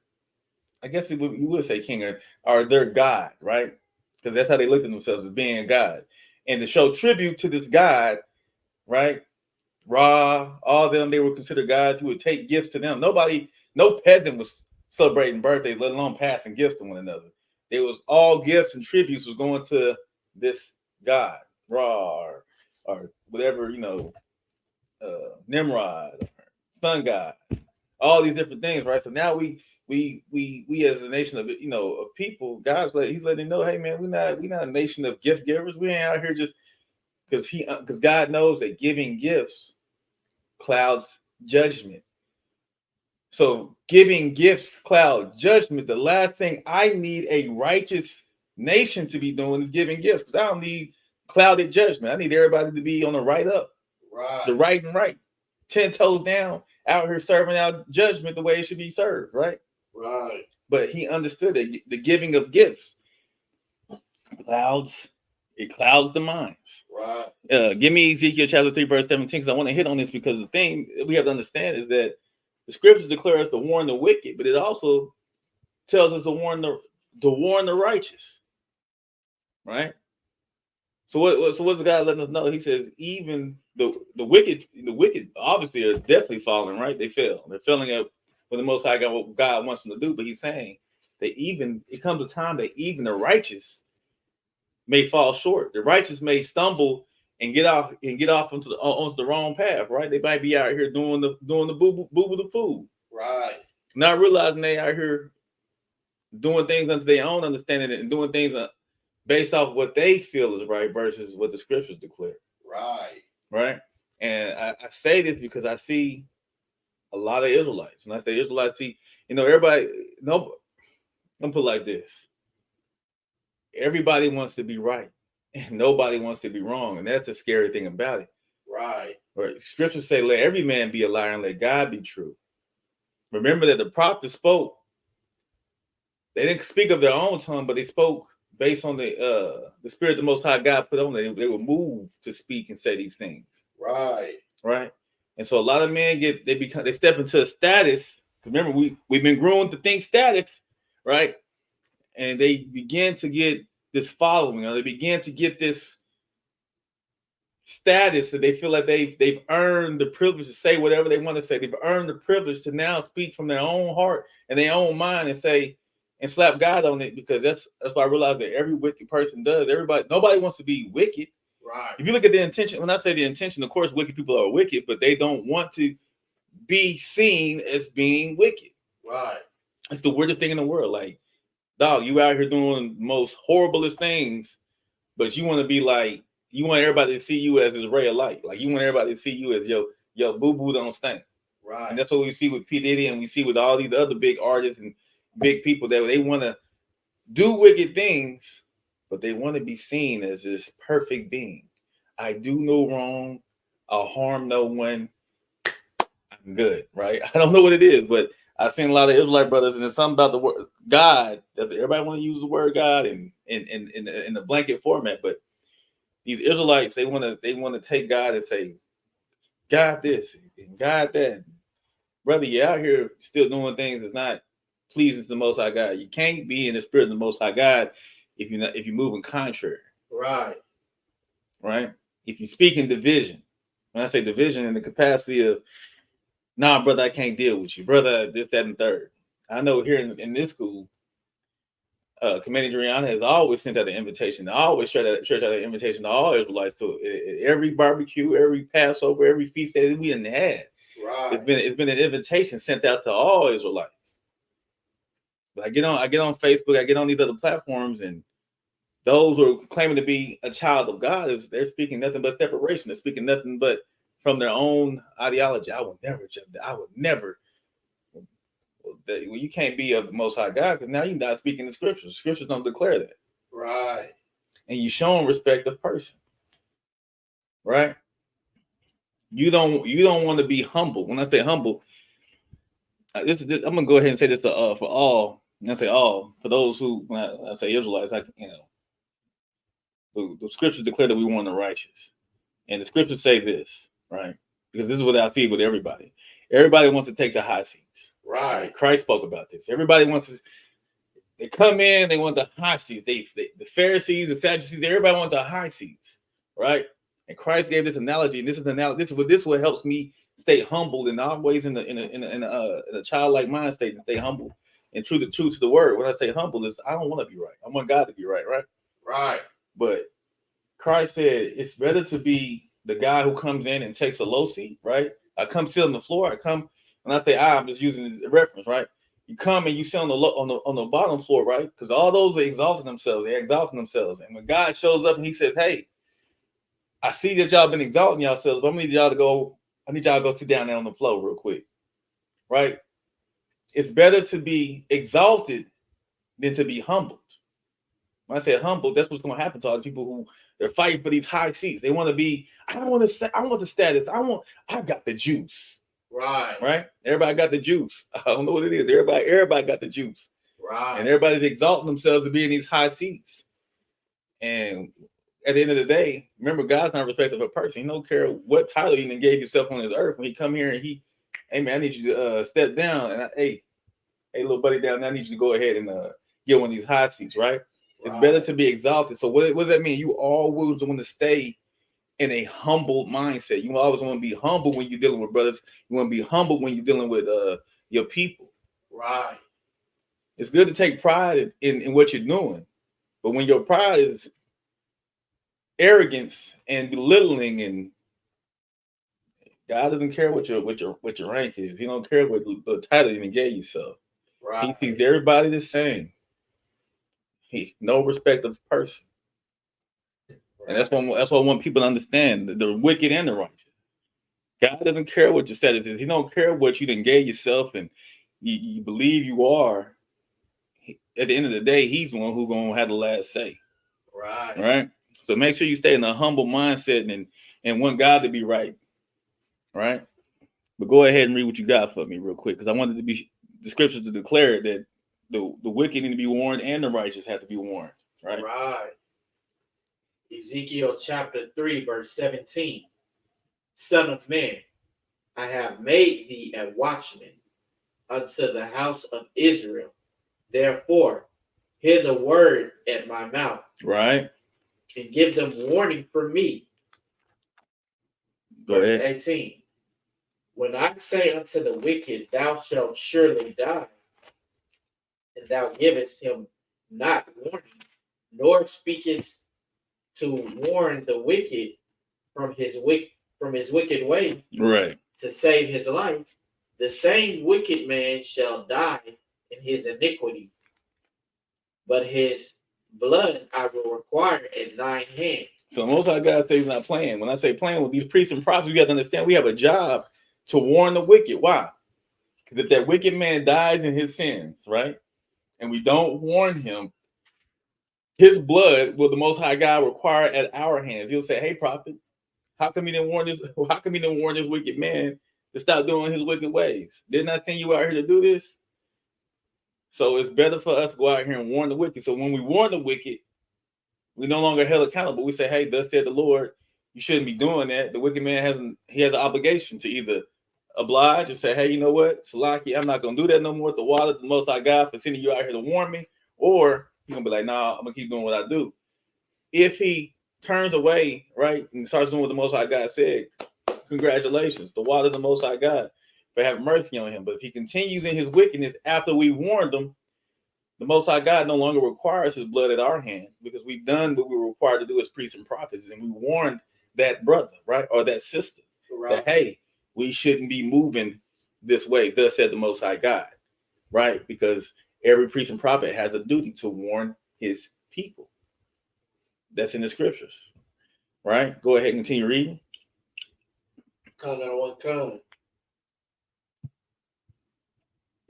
I guess you would say king or their god, right? Because that's how they looked at themselves, as being God. And to show tribute to this God, right? Ra, all of them, they were considered gods. You would take gifts to them. No peasant was celebrating birthdays, let alone passing gifts to one another. It was all gifts and tributes was going to this God, Ra, or whatever, Nimrod, sun god, all these different things, right? So now we as a nation of of people, he's letting know, hey man, we're not a nation of gift givers. We ain't out here just because God knows that giving gifts clouds judgment. So giving gifts cloud judgment. The last thing I need a righteous nation to be doing is giving gifts, because I don't need clouded judgment. I need everybody to be on the right up, Right. the right and right, 10 toes down, out here serving out judgment the way it should be served, right? Right. But he understood that the giving of gifts clouds the minds. Right. Give me Ezekiel chapter 3, verse 17, because I want to hit on this, because the thing we have to understand is that the scriptures declare us to warn the wicked, but it also tells us to warn the righteous, right? So what's the God letting us know? He says even the wicked obviously are definitely falling, right? They're failing at what the Most High God wants them to do. But he's saying that even it comes a time that even the righteous may fall short. The righteous may stumble and get off onto the wrong path, right? They might be out here doing the boo the food, right? Not realizing they out here doing things unto their own understanding and doing things based off what they feel is right versus what the scriptures declare. Right. And I say this because I see a lot of Israelites. When I say Israelites, see, everybody, I'm put it like this. Everybody wants to be right and nobody wants to be wrong. And that's the scary thing about it. Right. Scriptures say, let every man be a liar and let God be true. Remember that the prophets spoke. They didn't speak of their own tongue, but they spoke based on the spirit the Most High God put on them. They were moved to speak and say these things. Right. And so a lot of men they step into a status. Remember, we've been groomed to think status, right? And they begin to get this following, or they begin to get this status that they feel like they've earned the privilege to say whatever they want to say. They've earned the privilege to now speak from their own heart and their own mind and say and slap God on it, because that's why I realize that every wicked person does. Nobody wants to be wicked. Right. If you look at the intention, when I say the intention, of course, wicked people are wicked, but they don't want to be seen as being wicked. Right. It's the weirdest thing in the world. Like, dog, you out here doing the most horriblest things, but you want to be like, you want everybody to see you as Israelite. Like, you want everybody to see you as yo boo-boo don't stink. Right. And that's what we see with P. Diddy, and we see with all these other big artists and big people, that they want to do wicked things, but they want to be seen as this perfect being. I do no wrong. I'll harm no one. I'm good, right? I don't know what it is, but I've seen a lot of Israelite brothers, and there's something about the word God. Everybody want to use the word God in the blanket format, but these Israelites, they want to take God and say, God this and God that. Brother, you're out here still doing things that's not pleasing to the Most High God. You can't be in the spirit of the Most High God if you're moving contrary. Right. Right. If you speak in division, when I say division in the capacity of, nah, brother, I can't deal with you, brother, this, that, and third. I know here in this school, Commander Rihanna has always sent out an invitation. I always share that church out an invitation to all Israelites to every barbecue, every Passover, every feast that we done had. Right. It's been an invitation sent out to all Israelites. But I get on Facebook, I get on these other platforms, and those who are claiming to be a child of God they're speaking nothing but separation. They're speaking nothing but from their own ideology. I would never. Well, you can't be of the Most High God because now you're not speaking the scriptures. Scriptures don't declare that. Right. And you showing respect of person. Right? You don't want to be humble. When I say humble, I'm gonna go ahead and say this for all. And I say all for those who, when I say Israelites, the scriptures declare that we want the righteous, and the scriptures say this, right? Because this is what I see with everybody. Everybody wants to take the high seats. Right. Christ spoke about this. Everybody wants to. They come in, they want the high seats. The Pharisees, the Sadducees, everybody want the high seats, right? And Christ gave this analogy, and this is what helps me stay humble and always in a childlike mind state and stay humble and true to the word. When I say humble, is I don't want to be right. I want God to be right, right? Right. But Christ said it's better to be the guy who comes in and takes a low seat, right? I come sit on the floor. When I say I'm just using the reference, right? You come and you sit on the bottom floor, right? Because all those are exalting themselves. They're exalting themselves. And when God shows up and he says, hey, I see that y'all been exalting yourselves, but I need y'all to go sit down there on the floor real quick. Right? It's better to be exalted than to be humbled. When I say humbled, that's what's going to happen to all the people who they're fighting for these high seats. They want to be, I want the status. I got the juice. Right. Everybody got the juice. I don't know what it is. Everybody got the juice. Right. And everybody's exalting themselves to be in these high seats. And at the end of the day, remember, God's not respective of a person. He don't care what title you even gave yourself on this earth. When he come here and hey man, I need you to step down. And hey, little buddy down there, I need you to go ahead and get one of these high seats, right? It's better to be exalted. So what does that mean? You always want to stay in a humble mindset. You always want to be humble when you're dealing with brothers. You want to be humble when you're dealing with your people. Right. It's good to take pride in what you're doing, but when your pride is arrogance and belittling, and God doesn't care what your rank is. He don't care what the title you gave yourself. Right. He sees everybody the same. He no respect of person. And that's what I want people to understand: the wicked and the righteous. God doesn't care what your status is. He don't care what you done gave yourself and you believe you are. At the end of the day, he's the one who's gonna have the last say. Right. Right. So make sure you stay in a humble mindset and want God to be right. Right. But go ahead and read what you got for me real quick, because I wanted to be the scriptures to declare that the wicked need to be warned and the righteous have to be warned. Right. Right. Ezekiel chapter 3, verse 17. Son of man, I have made thee a watchman unto the house of Israel. Therefore, hear the word at my mouth. Right. And give them warning from me. Go ahead. Verse 18. When I say unto the wicked, thou shalt surely die, and thou givest him not warning, nor speakest to warn the wicked from his wicked way, right, to save his life, the same wicked man shall die in his iniquity, but his blood I will require at thine hand. So most of our guys say he's not playing. When I say playing with these priests and prophets, we got to understand we have a job to warn the wicked. Why? Because if that wicked man dies in his sins, right, and we don't warn him, his blood will the Most High God require at our hands. He'll say, "Hey, prophet, how come you didn't warn this? How come you didn't warn this wicked man to stop doing his wicked ways? Didn't I send you out here to do this?" So it's better for us to go out here and warn the wicked. So when we warn the wicked, we no longer held accountable. We say, "Hey, thus said the Lord, you shouldn't be doing that." The wicked man has an obligation to either oblige and say, "Hey, you know what, Salaki, I'm not gonna do that no more. The water, the Most High God for sending you out here to warn me," or you're gonna be like, "Nah, I'm gonna keep doing what I do." if he turns away, right, and starts doing what the Most High God said, congratulations, the water of the Most High God for having mercy on him. But if he continues in his wickedness after we warned him, the Most High God no longer requires his blood at our hand, because we've done what we were required to do as priests and prophets, and we warned that brother, right, or that sister, that hey, we shouldn't be moving this way. Thus said the Most High God, right? Because every priest and prophet has a duty to warn his people. That's in the scriptures, right? Go ahead and continue reading.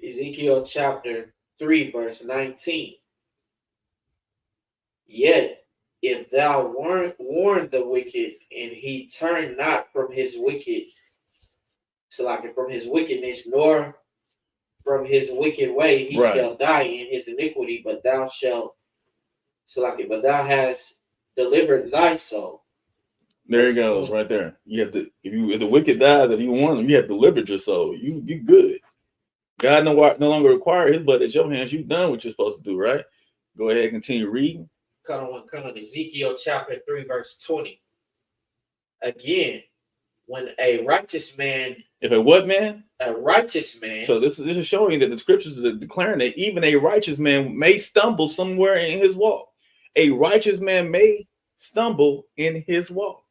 Ezekiel chapter 3, verse 19. Yet, if thou warn the wicked, and he turn not from his wicked, from his wickedness, nor from his wicked way, he shall die in his iniquity, but thou hast delivered thy soul. There it goes, right there. You have to, if the wicked dies, if you warn them, you have delivered your soul. You good. God no longer requires his blood at your hands. You've done what you're supposed to do, right? Go ahead and continue reading. Come on, Ezekiel chapter 3, verse 20. Again, when a righteous man. If a what man? A righteous man. So this is showing that the scriptures are declaring that even a righteous man may stumble somewhere in his walk. A righteous man may stumble in his walk.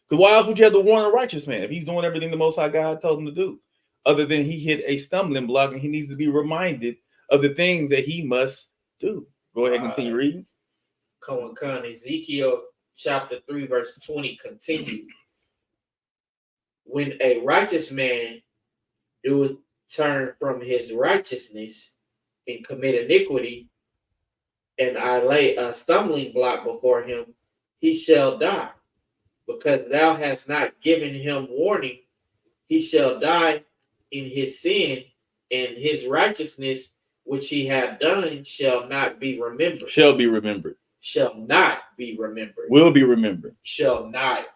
Because why else would you have to warn a righteous man if he's doing everything the Most High God told him to do? Other than he hit a stumbling block and he needs to be reminded of the things that he must do. Go ahead and continue reading. Come on. Ezekiel chapter 3, verse 20 continue. When a righteous man do turn from his righteousness and commit iniquity, and I lay a stumbling block before him, he shall die. Because thou hast not given him warning, he shall die in his sin, and his righteousness which he hath done shall not be remembered. Shall be remembered. Shall not be remembered. Will be remembered. Shall not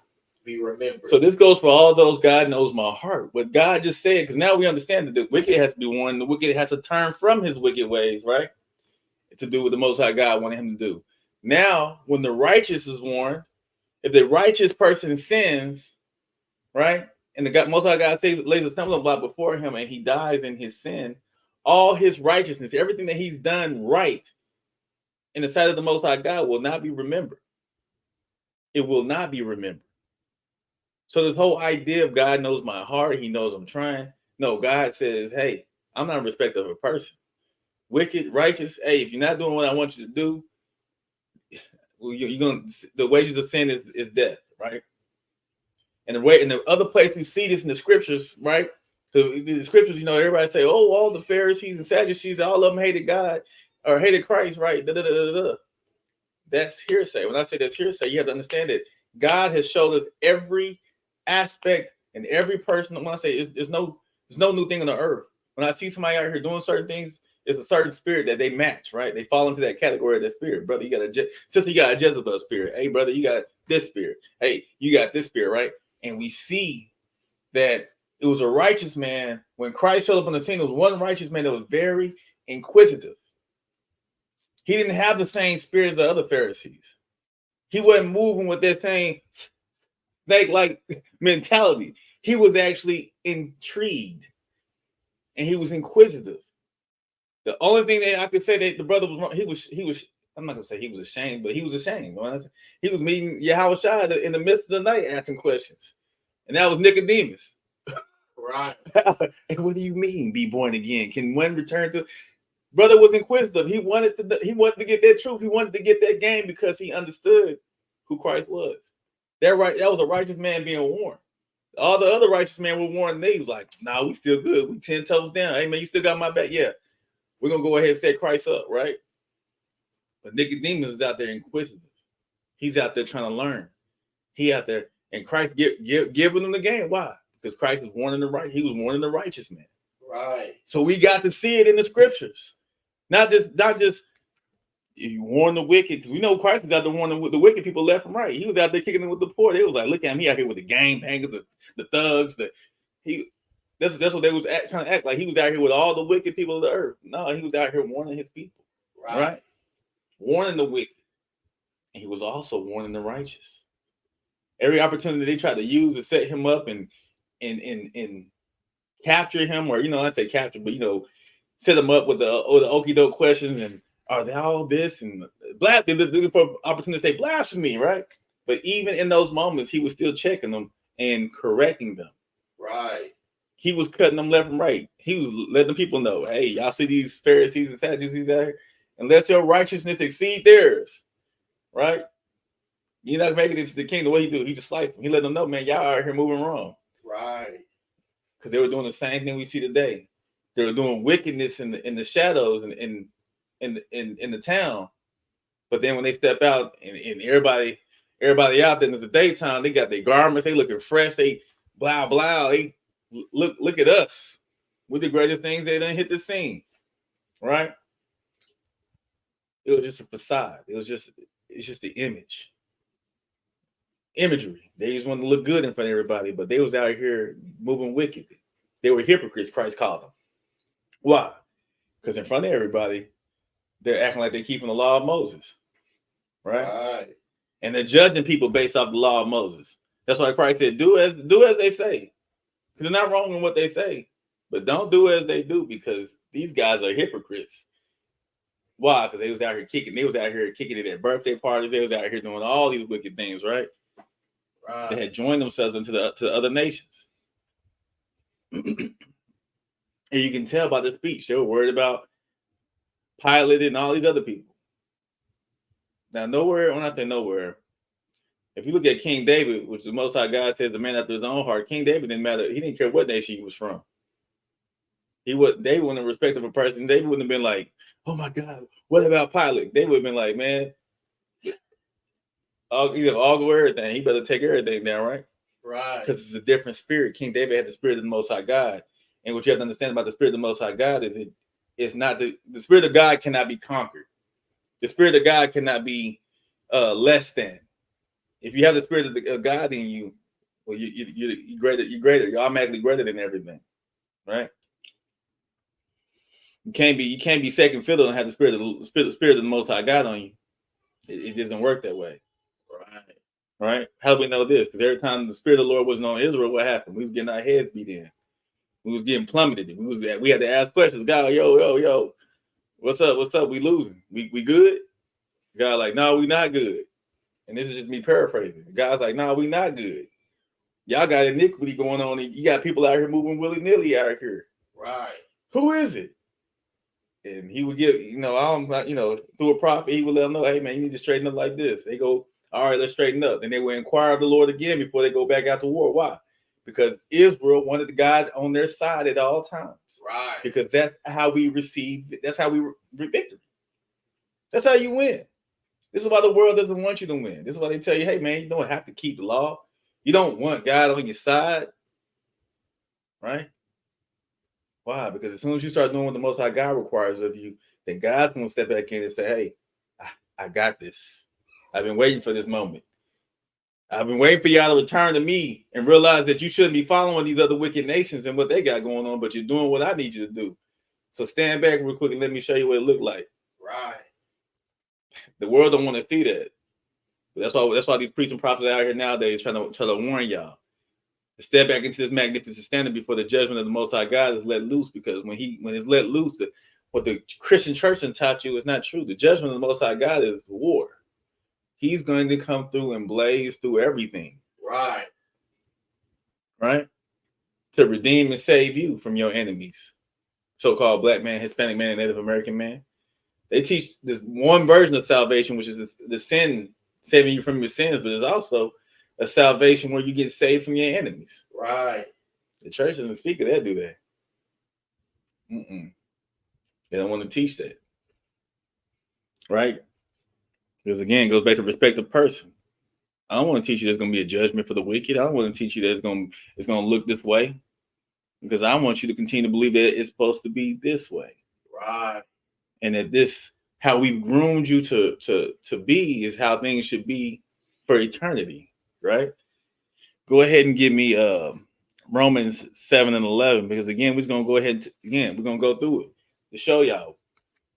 be remembered. So this goes for all those God knows my heart. What God just said, because now we understand that the wicked has to be warned. The wicked has to turn from his wicked ways, right? To do what the Most High God wanted him to do. Now, when the righteous is warned, if the righteous person sins, right, and the Most High God lays a stumbling block before him and he dies in his sin, all his righteousness, everything that he's done right in the sight of the Most High God will not be remembered. It will not be remembered. So this whole idea of God knows my heart, he knows I'm trying. No, God says, hey, I'm not a respecter of a person. Wicked, righteous, hey, if you're not doing what I want you to do, the wages of sin is death, right? And the other place we see this in the scriptures, right? So the scriptures, everybody say, oh, all the Pharisees and Sadducees, all of them hated God or hated Christ, right? That's hearsay. When I say that's hearsay, you have to understand that God has showed us every aspect and every person. When I say there's no new thing on the earth. When I see somebody out here doing certain things, it's a certain spirit that they match, right? They fall into that category of that spirit. Brother, you got sister, you got a Jezebel spirit. Hey, brother, you got this spirit. Hey, you got this spirit, right? And we see that it was a righteous man. When Christ showed up on the scene, there was one righteous man that was very inquisitive. He didn't have the same spirit as the other Pharisees. He wasn't moving with that same snake-like mentality. He was actually intrigued, and he was inquisitive. The only thing that I could say that the brother was wrong, he was. I'm not gonna say he was ashamed, but he was ashamed. He was meeting Yahushua in the midst of the night, asking questions, and that was Nicodemus. Right. And what do you mean, be born again? Can one return to? Brother was inquisitive. He wanted to get that truth. He wanted to get that game because he understood who Christ was. That was a righteous man being warned. All the other righteous men were warned. They was like, nah, we still good. We 10 toes down. Hey man, you still got my back? Yeah. We're gonna go ahead and set Christ up, right? But Nicodemus is out there inquisitive. He's out there trying to learn. He out there, and Christ giving them the game. Why? Because Christ was warning he was warning the righteous man. Right. So we got to see it in the scriptures. Not just you warn the wicked, because we know Christ is out there warning the wicked people left and right. He was out there kicking them with the poor. They was like, look at him, he out here with the gangbangers, the thugs, that's what they was trying to act like. He was out here with all the wicked people of the earth. No, he was out here warning his people. Right? Warning the wicked. and he was also warning the righteous. Every opportunity they tried to use to set him up and capture him, or I say capture, but set him up with the okie doke questions, and are they all this and they're looking for opportunity to say blasphemy, right? But even in those moments, he was still checking them and correcting them. Right. He was cutting them left and right. He was letting the people know, hey, y'all see these Pharisees and Sadducees out here? Unless your righteousness exceed theirs, right? You're not making it to the kingdom. What he do? He just sliced them. He let them know, man, y'all out here moving wrong. Right. Because they were doing the same thing we see today. They were doing wickedness in the shadows and in the town. But then when they step out and everybody out there in the daytime, they got their garments, they looking fresh, they blah blah. They look at us. We're the greatest things they done hit the scene. Right? It was just a facade. It's just the imagery. They just wanted to look good in front of everybody, but they was out here moving wickedly. They were hypocrites, Christ called them. Why? Because in front of everybody, they're acting like they're keeping the law of Moses. Right? And they're judging people based off the law of Moses. That's why Christ said, do as they say. Because they're not wrong in what they say, but don't do as they do, because these guys are hypocrites. Why? Because they was out here kicking it at birthday parties. They was out here doing all these wicked things, right? They had joined themselves into the other nations. And you can tell by their speech, they were worried about Pilate and all these other people. Now, when I say nowhere, if you look at King David, which the Most High God says a man after his own heart, King David didn't matter. He didn't care what nation he was from. David wouldn't have respected a person. David wouldn't have been like, oh my God, what about Pilate? They would have been like, man, I'll go everything. He better take everything down, right? Right. Because it's a different spirit. King David had the spirit of the Most High God. And what you have to understand about the spirit of the Most High God is it's not the spirit of God cannot be conquered. The spirit of God cannot be less than. If you have the spirit of God in you, well, you're greater. You're automatically greater than everything, right? You can't be second fiddle and have the spirit of the Most High God on you. It doesn't work that way. Right? How do we know this? Because every time the spirit of the Lord wasn't on Israel, what happened? We was getting our heads beat in. We was getting plummeted. We had to ask questions. God, yo, what's up? We losing. We good? God like, no, we not good. And this is just me paraphrasing. God's like, no, we not good. Y'all got iniquity going on. And you got people out here moving willy-nilly out here. Right. Who is it? And he would give, through a prophet, he would let them know, hey man, you need to straighten up like this. They go, all right, let's straighten up. Then they will inquire of the Lord again before they go back out to war. Why? Because Israel wanted God on their side at all times. Right. Because that's how we that's how we victory. That's how you win. This is why the world doesn't want you to win. This is why they tell you, hey man, you don't have to keep the law. You don't want God on your side. Right? Why? Because as soon as you start doing what the Most High God requires of you, then God's going to step back in and say, hey, I got this. I've been waiting for this moment. I've been waiting for y'all to return to me and realize that you shouldn't be following these other wicked nations and what they got going on, but you're doing what I need you to do. So stand back real quick and let me show you what it looked like. Right. The world don't want to see that. But that's why these priests and prophets out here nowadays trying to warn y'all. Step back into this magnificent standard before the judgment of the Most High God is let loose, because when it's let loose, what the Christian church taught you is not true. The judgment of the Most High God is war. He's going to come through and blaze through everything. Right. Right? To redeem and save you from your enemies. So-called black man, Hispanic man, and Native American man. They teach this one version of salvation, which is the sin, saving you from your sins, but there's also a salvation where you get saved from your enemies. Right. The church doesn't speak of that, do they? They don't want to teach that. Right? Because again, it goes back to respect the person. I don't want to teach you there's going to be a judgment for the wicked. I don't want to teach you that it's going to look this way. Because I want you to continue to believe that it's supposed to be this way. Right. And that this, how we've groomed you to be, is how things should be for eternity. Right? Go ahead and give me Romans 7:11, because again, we're just gonna go ahead we're gonna go through it to show y'all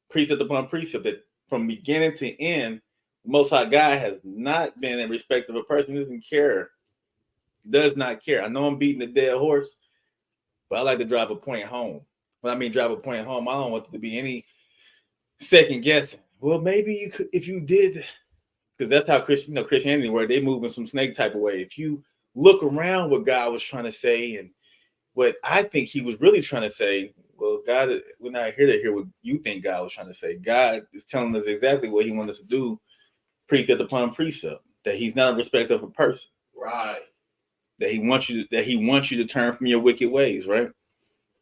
precept upon precept that from beginning to end, Most High God has not been in respect of a person who doesn't care. Does not care. I know I'm beating a dead horse, but I like to drive a point home. When I mean drive a point home, I don't want there to be any second guessing. Well, maybe you could if you did, because that's how Christianity works. They move in some snake type of way. If you look around what God was trying to say and what I think he was really trying to say, well, God, we're not here to hear what you think God was trying to say. God is telling us exactly what he wants us to do, precept upon precept, that he's not a respecter of a person. Right. That he wants you to turn from your wicked ways, right?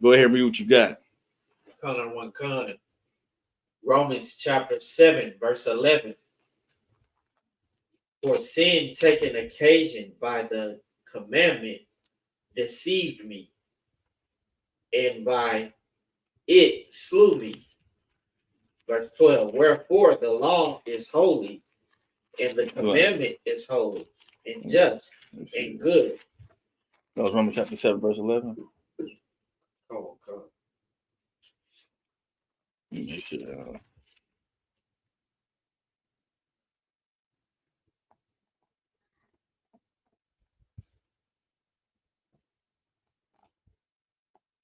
Go ahead and read what you got. Romans chapter 7, verse 11. For sin taken occasion by the commandment deceived me, and by it slew me. Verse 12. Wherefore the law is holy, and the commandment is holy, and just, and good. That was Romans chapter 7, verse 11. Come on. Make sure.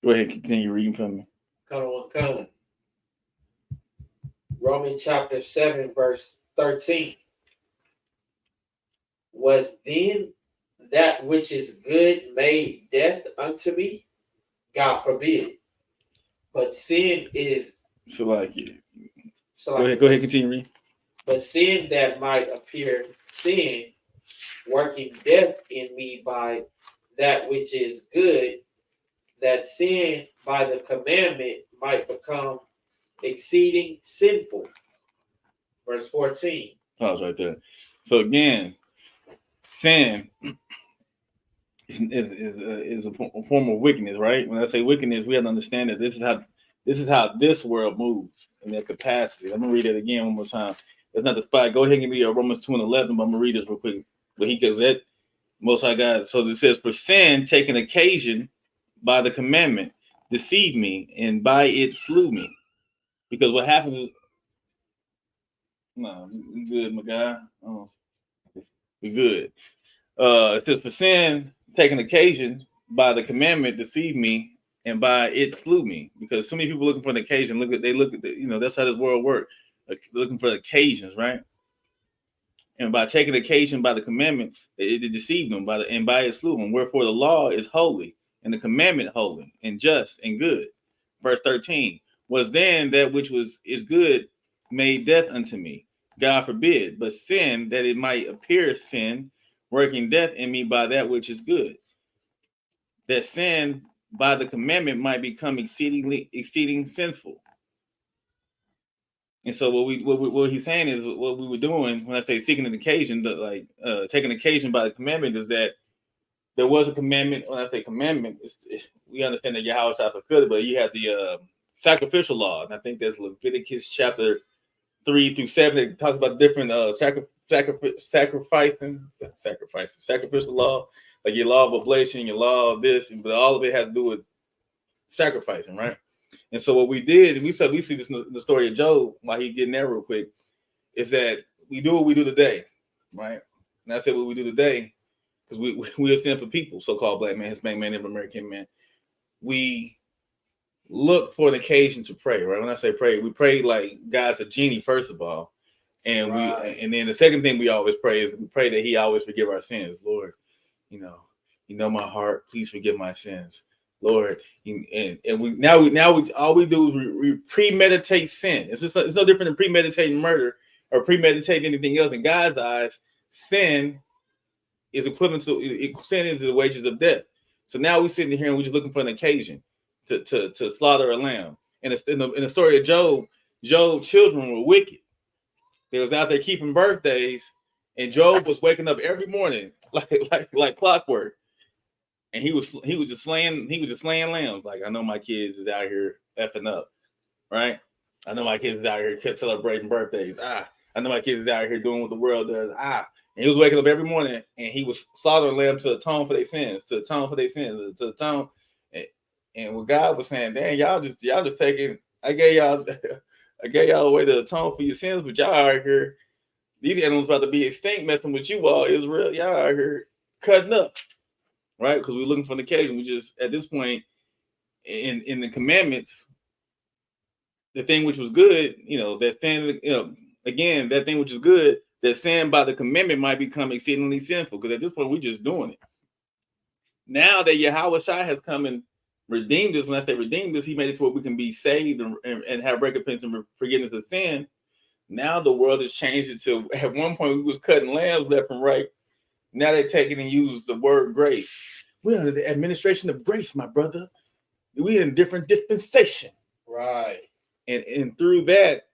Go ahead, continue reading from me. Come on. Romans chapter 7, verse 13. Was then that which is good made death unto me? God forbid. But sin is Go ahead, continue reading. But sin that might appear sin, working death in me by that which is good, that sin by the commandment might become exceeding sinful. Verse 14. Pause right there. So again, sin is a form of wickedness, right? When I say wickedness, we have to understand that this is how this world moves in their capacity. I'm gonna read it again one more time. It's not the spot. Go ahead and read Romans 2 and 11, but I'm gonna read this real quick. But he goes that Most High God. So it says, for sin taken occasion by the commandment deceived me, and by it slew me. Because what happens is, no, we good, my guy. Oh, we good. It says, for sin taken occasion by the commandment deceived me, and by it slew me. Because so many people looking for an occasion, that's how this world works. Looking for occasions, right? And by taking occasion by the commandment, it deceived them, and by it slew them. Wherefore the law is holy, and the commandment holy, and just, and good. Verse 13, was then that which is good made death unto me? God forbid, but sin, that it might appear sin, working death in me by that which is good. That sin by the commandment might become exceeding sinful. And so what he's saying is what we were doing when I say seeking an occasion, taking occasion by the commandment, is that there was a commandment. When I say commandment, we understand that Yahweh fulfilled it, but you have the sacrificial law, and I think that's Leviticus chapter 3 through 7. It talks about different sacrificial law, like your law of oblation, your law of this, but all of it has to do with sacrificing, right? And so what we did, we see this in the story of Job, while he's getting there real quick, is that we do what we do today, right? And I say what we do today because we stand for people, so-called black man, Hispanic man, Native American man. We look for an occasion to pray, right? When I say pray, we pray like God's a genie, first of all. And and then the second thing we always pray is we pray that he always forgive our sins. Lord, you know my heart, please forgive my sins. Lord, and we all we do is we premeditate sin. It's no different than premeditating murder or premeditating anything else. In God's eyes, sin is equivalent to sin is the wages of death. So now we're sitting here and we're just looking for an occasion to slaughter a lamb. And in the story of Job, Job's children were wicked. They was out there keeping birthdays, and Job was waking up every morning like clockwork. And he was just slaying lambs. Like, I know my kids is out here effing up, right? I know my kids is out here celebrating birthdays. I know my kids is out here doing what the world does. And he was waking up every morning and he was slaughtering lambs to atone for their sins, to atone. And what God was saying, damn, y'all just taking. I gave y'all a way to atone for your sins, but y'all out here These animals about to be extinct, messing with you all, Israel. Y'all are here cutting up, right? Because we're looking for an occasion. We just at this point in the commandments, the thing which was good, that sin, again, that thing which is good, that sin by the commandment might become exceedingly sinful. Because at this point, we're just doing it. Now that Yahweh Shai has come and redeemed us, when I say redeemed us, he made it to where we can be saved and have recompense and forgiveness of sin. Now the world has changed it to, at one point we was cutting lambs left and right. Now they take it and use the word grace. We're under the administration of grace, my brother. We're in a different dispensation. Right. And through that,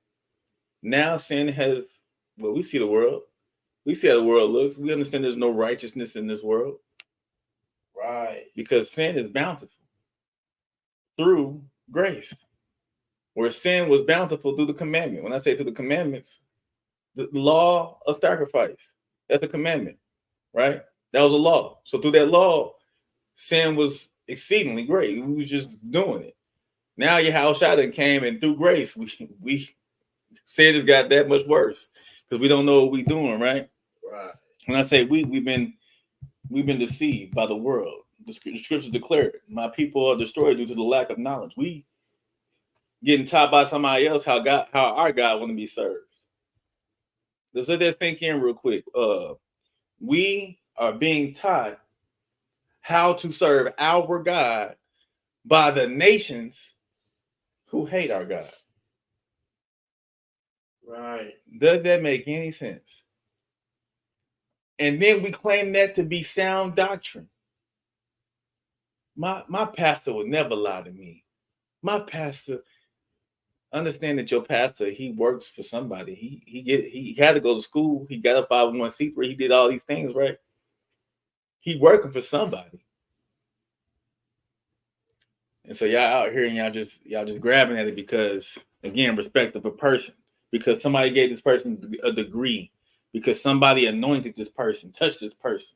now sin has, well, we see the world. We see how the world looks. We understand there's no righteousness in this world. Right. Because sin is bountiful through grace. Where sin was bountiful through the commandment. When I say through the commandments, the law of sacrifice, that's a commandment, right? That was a law. So through that law, sin was exceedingly great. We was just doing it. Now Yahweh Shai came, and through grace, we sin has got that much worse because we don't know what we're doing, right? Right. When I say we've been deceived by the world. The scriptures declare it. My people are destroyed due to the lack of knowledge. We getting taught by somebody else how our God want to be served. Let's let that think in real quick. We are being taught how to serve our God by the nations who hate our God. Right. Does that make any sense? And then we claim that to be sound doctrine. My pastor would never lie to me. My pastor, understand that your pastor, he works for somebody. He had to go to school. He got a 501c3. He did all these things, right? He working for somebody. And so y'all out here and y'all just grabbing at it because, again, respect of a person. Because somebody gave this person a degree. Because somebody anointed this person, touched this person.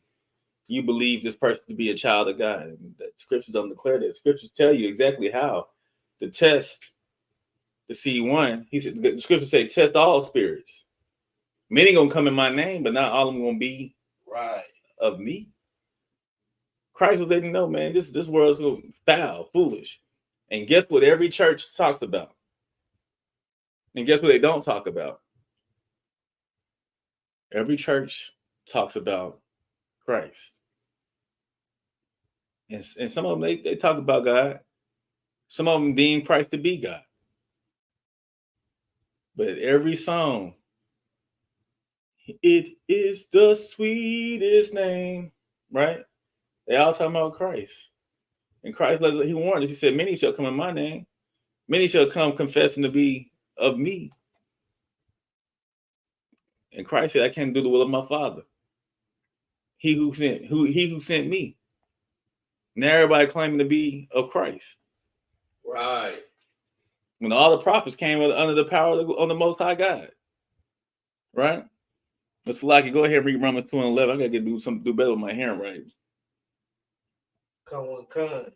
You believe this person to be a child of God. And the scriptures don't declare that. Scriptures tell you exactly how to test the C1. He said, the scriptures say, test all spirits. Many gonna come in my name, but not all of them gonna be right of me. Christ was letting you know, man, this world's foul, foolish. And guess what every church talks about? And guess what they don't talk about? Every church talks about Christ. And some of them, they talk about God. Some of them deem Christ to be God. But every song, it is the sweetest name, right? They all talking about Christ. And Christ, he warned us. He said, many shall come in my name. Many shall come confessing to be of me. And Christ said, I can't do the will of my Father. He who sent me. Now everybody claiming to be of Christ. Right. When all the prophets came under the power of the Most High God. Right? Mr. Lucky, go ahead and read Romans 2:11. I gotta do better with my handwriting. Come on.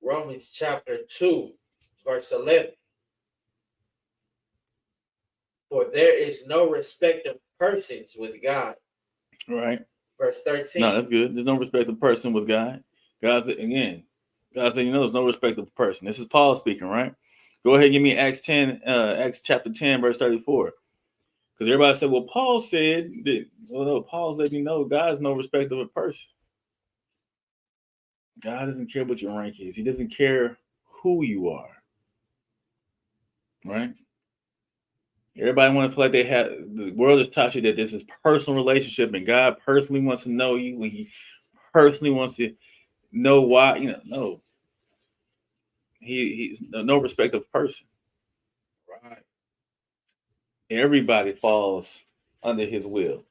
Romans chapter 2, verse 11. For there is no respect of persons with God. Right. Verse 13. No, that's good. There's no respect of person with God. God said, there's no respect of person. This is Paul speaking, right? Go ahead and give me Acts chapter 10, verse 34. Because everybody said, well, Paul said that, well, no, Paul's letting you know God's no respect of a person. God doesn't care what your rank is. He doesn't care who you are. Right? Everybody want to feel like they have, the world has taught you that this is personal relationship and God personally wants to know you when he personally wants to know why, no. He's no respect of person. Right. Everybody falls under his will.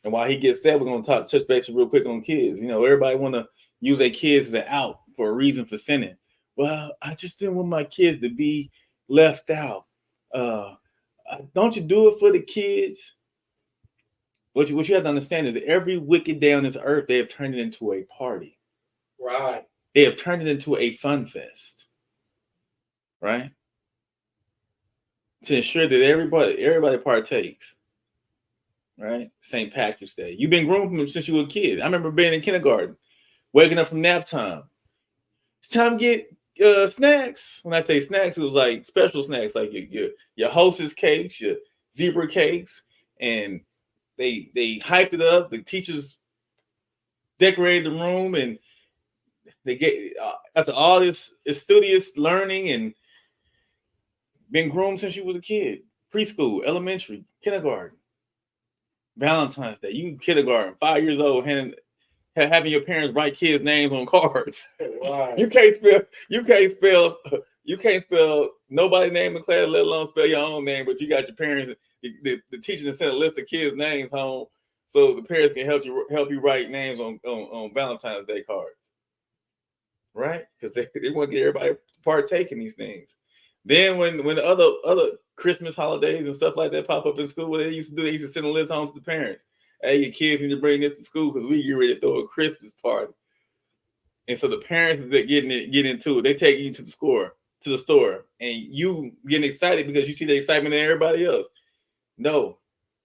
And while he gets that, we're going to touch base real quick on kids. Everybody want to use their kids as an out for a reason for sinning. Well, I just didn't want my kids to be left out. Don't you do it for the kids? What you have to understand is that every wicked day on this earth, they have turned it into a party. Right. They have turned it into a fun fest. Right? To ensure that everybody partakes. right? St. Patrick's Day. You've been groomed since you were a kid. I remember being in kindergarten, waking up from nap time. It's time to get snacks. When I say snacks, it was like special snacks, like your Hostess cakes, your zebra cakes, and they hyped it up. The teachers decorated the room, and they get after all this studious learning and been groomed since you was a kid, preschool, elementary, kindergarten, Valentine's Day. You kindergarten, 5 years old, having your parents write kids' names on cards. Right. You can't spell nobody's name in class, let alone spell your own name. But you got your parents, the teacher that sent a list of kids' names home, so the parents can help you write names on Valentine's Day cards, right? Because they want to get everybody to partake in these things. Then when the other Christmas holidays and stuff like that pop up in school, what they used to send a list home to the parents. Hey, your kids need to bring this to school because we get ready to throw a Christmas party. And so the parents that get into it, they take you to the store, and you getting excited because you see the excitement in everybody else. No,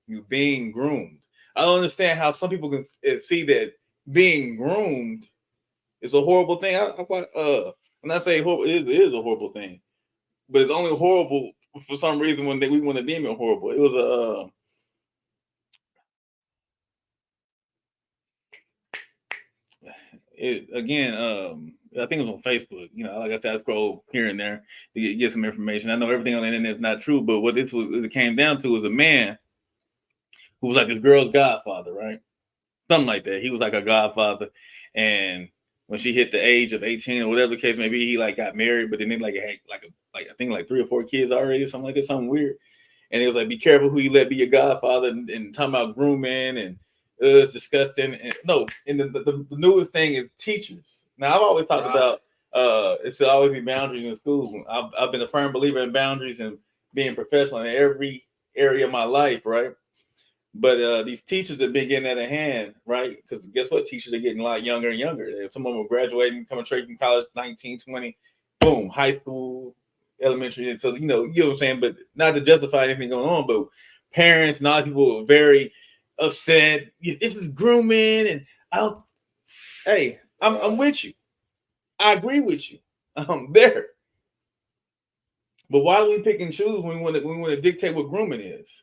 you're being groomed. I don't understand how some people can see that being groomed is a horrible thing. When I say horrible, it is a horrible thing, but it's only horrible for some reason when we want to deem it horrible. It was I think it was on Facebook. Like I said, I scroll here and there to get some information. I know everything on the internet is not true, but what it came down to was a man who was like this girl's godfather, right? Something like that. He was like a godfather, and when she hit the age of 18 or whatever the case may be, he like got married, but then they had I think like 3 or 4 kids already, something like that, something weird. And it was like, be careful who you let be your godfather, and talking about grooming and it's disgusting. And the newest thing is teachers. Now I've always talked about it's always be boundaries in school. I've been a firm believer in boundaries and being professional in every area of my life, right? But these teachers have been getting out of hand, right? Because guess what? Teachers are getting a lot younger and younger. Some of them are graduating, coming straight from college, 19, 20, boom, high school, elementary. And so, you know what I'm saying? But not to justify anything going on, but parents and all people are very upset. This is grooming, and I'm with you. I agree with you. I'm there. But why do we pick and choose when we want to dictate what grooming is?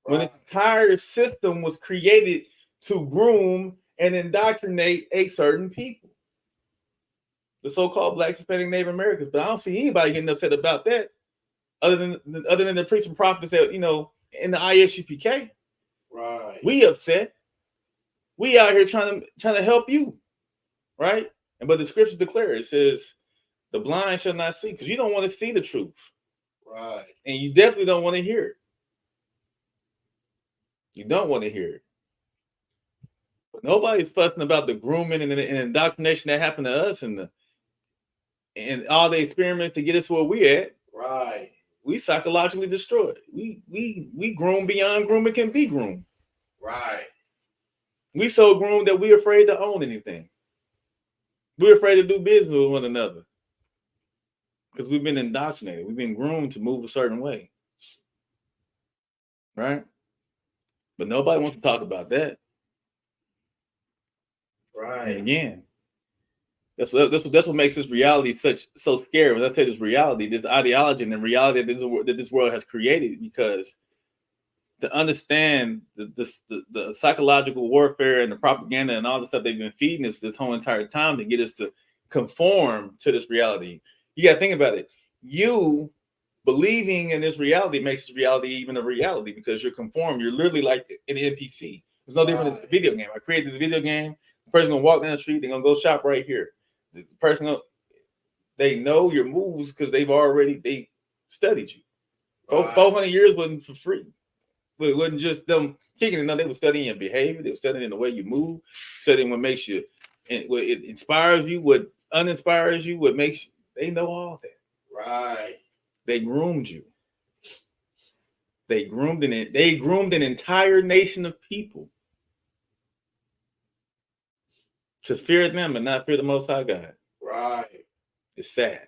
When its entire system was created to groom and indoctrinate a certain people, the so-called Black, Hispanic, Native Americans. But I don't see anybody getting upset about that, other than the priests and prophets that in the I.S.U.P.K. Right. We upset. We out here trying to help you, right? But the scriptures declare, it says, the blind shall not see, because you don't want to see the truth, right? And you definitely don't want to hear it. You don't want to hear it. But nobody's fussing about the grooming and indoctrination that happened to us and all the experiments to get us where we at. Right. We psychologically destroyed. We groom beyond grooming can be groomed. Right. We so groomed that we're afraid to own anything. We're afraid to do business with one another because we've been indoctrinated. We've been groomed to move a certain way. Right? But nobody wants to talk about that. Right. And again, that's what makes this reality so scary. When I say this reality, this ideology and the reality that this world has created, because to understand the psychological warfare and the propaganda and all the stuff they've been feeding us this whole entire time to get us to conform to this reality. You got to think about it. You believing in this reality makes this reality even a reality because you're conformed. You're literally like an NPC. It's no different than a video game. I create this video game. The person gonna walk down the street. They're gonna go shop right here. The person they know your moves because they studied you. 400 years wasn't for free. It wasn't just them kicking it. No, they were studying your behavior. They were studying the way you move, studying what makes you, and what it inspires you, what uninspires you, what makes you. They know all that. Right. They groomed you. They groomed an entire nation of people to fear them and not fear the Most High God. Right. It's sad.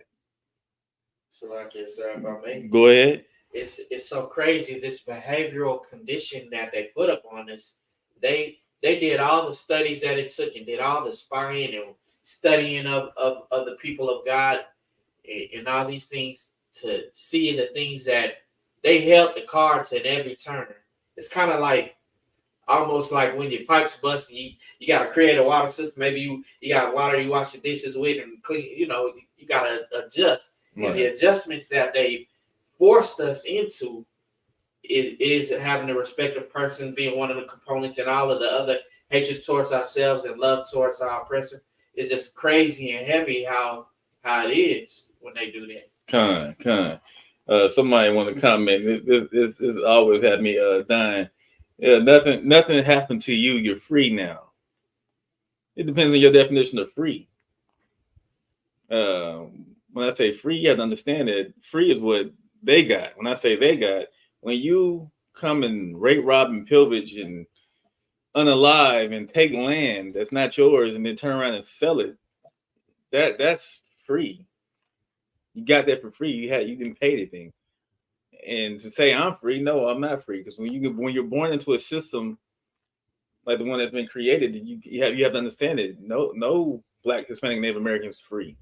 So like sir, if I may. Go ahead. it's so crazy, this behavioral condition that they put upon us. They did all the studies that it took and did all the spying and studying of the people of God and all these things to see the things that they held the cards at every turn. It's kind of like almost like when your pipes bust, you got to create a water system. Maybe you got water you wash the dishes with and clean. You know, you got to adjust. Right. And the adjustments that they forced us into is having a respective person being one of the components, and all of the other hatred towards ourselves and love towards our oppressor. It's just crazy and heavy how it is when they do that. Somebody want to comment. This always had me dying. Yeah, nothing happened to you. You're free now. It depends on your definition of free. When I say free, you have to understand that free is what they got. When I say they got, when you come and rape, rob, and pillage and unalive and take land that's not yours and then turn around and sell it, that's free. You got that for free. You didn't pay anything. And to say I'm free, no, I'm not free. Because when you're born into a system like the one that's been created, you have to understand it. No Black, Hispanic, Native American is free.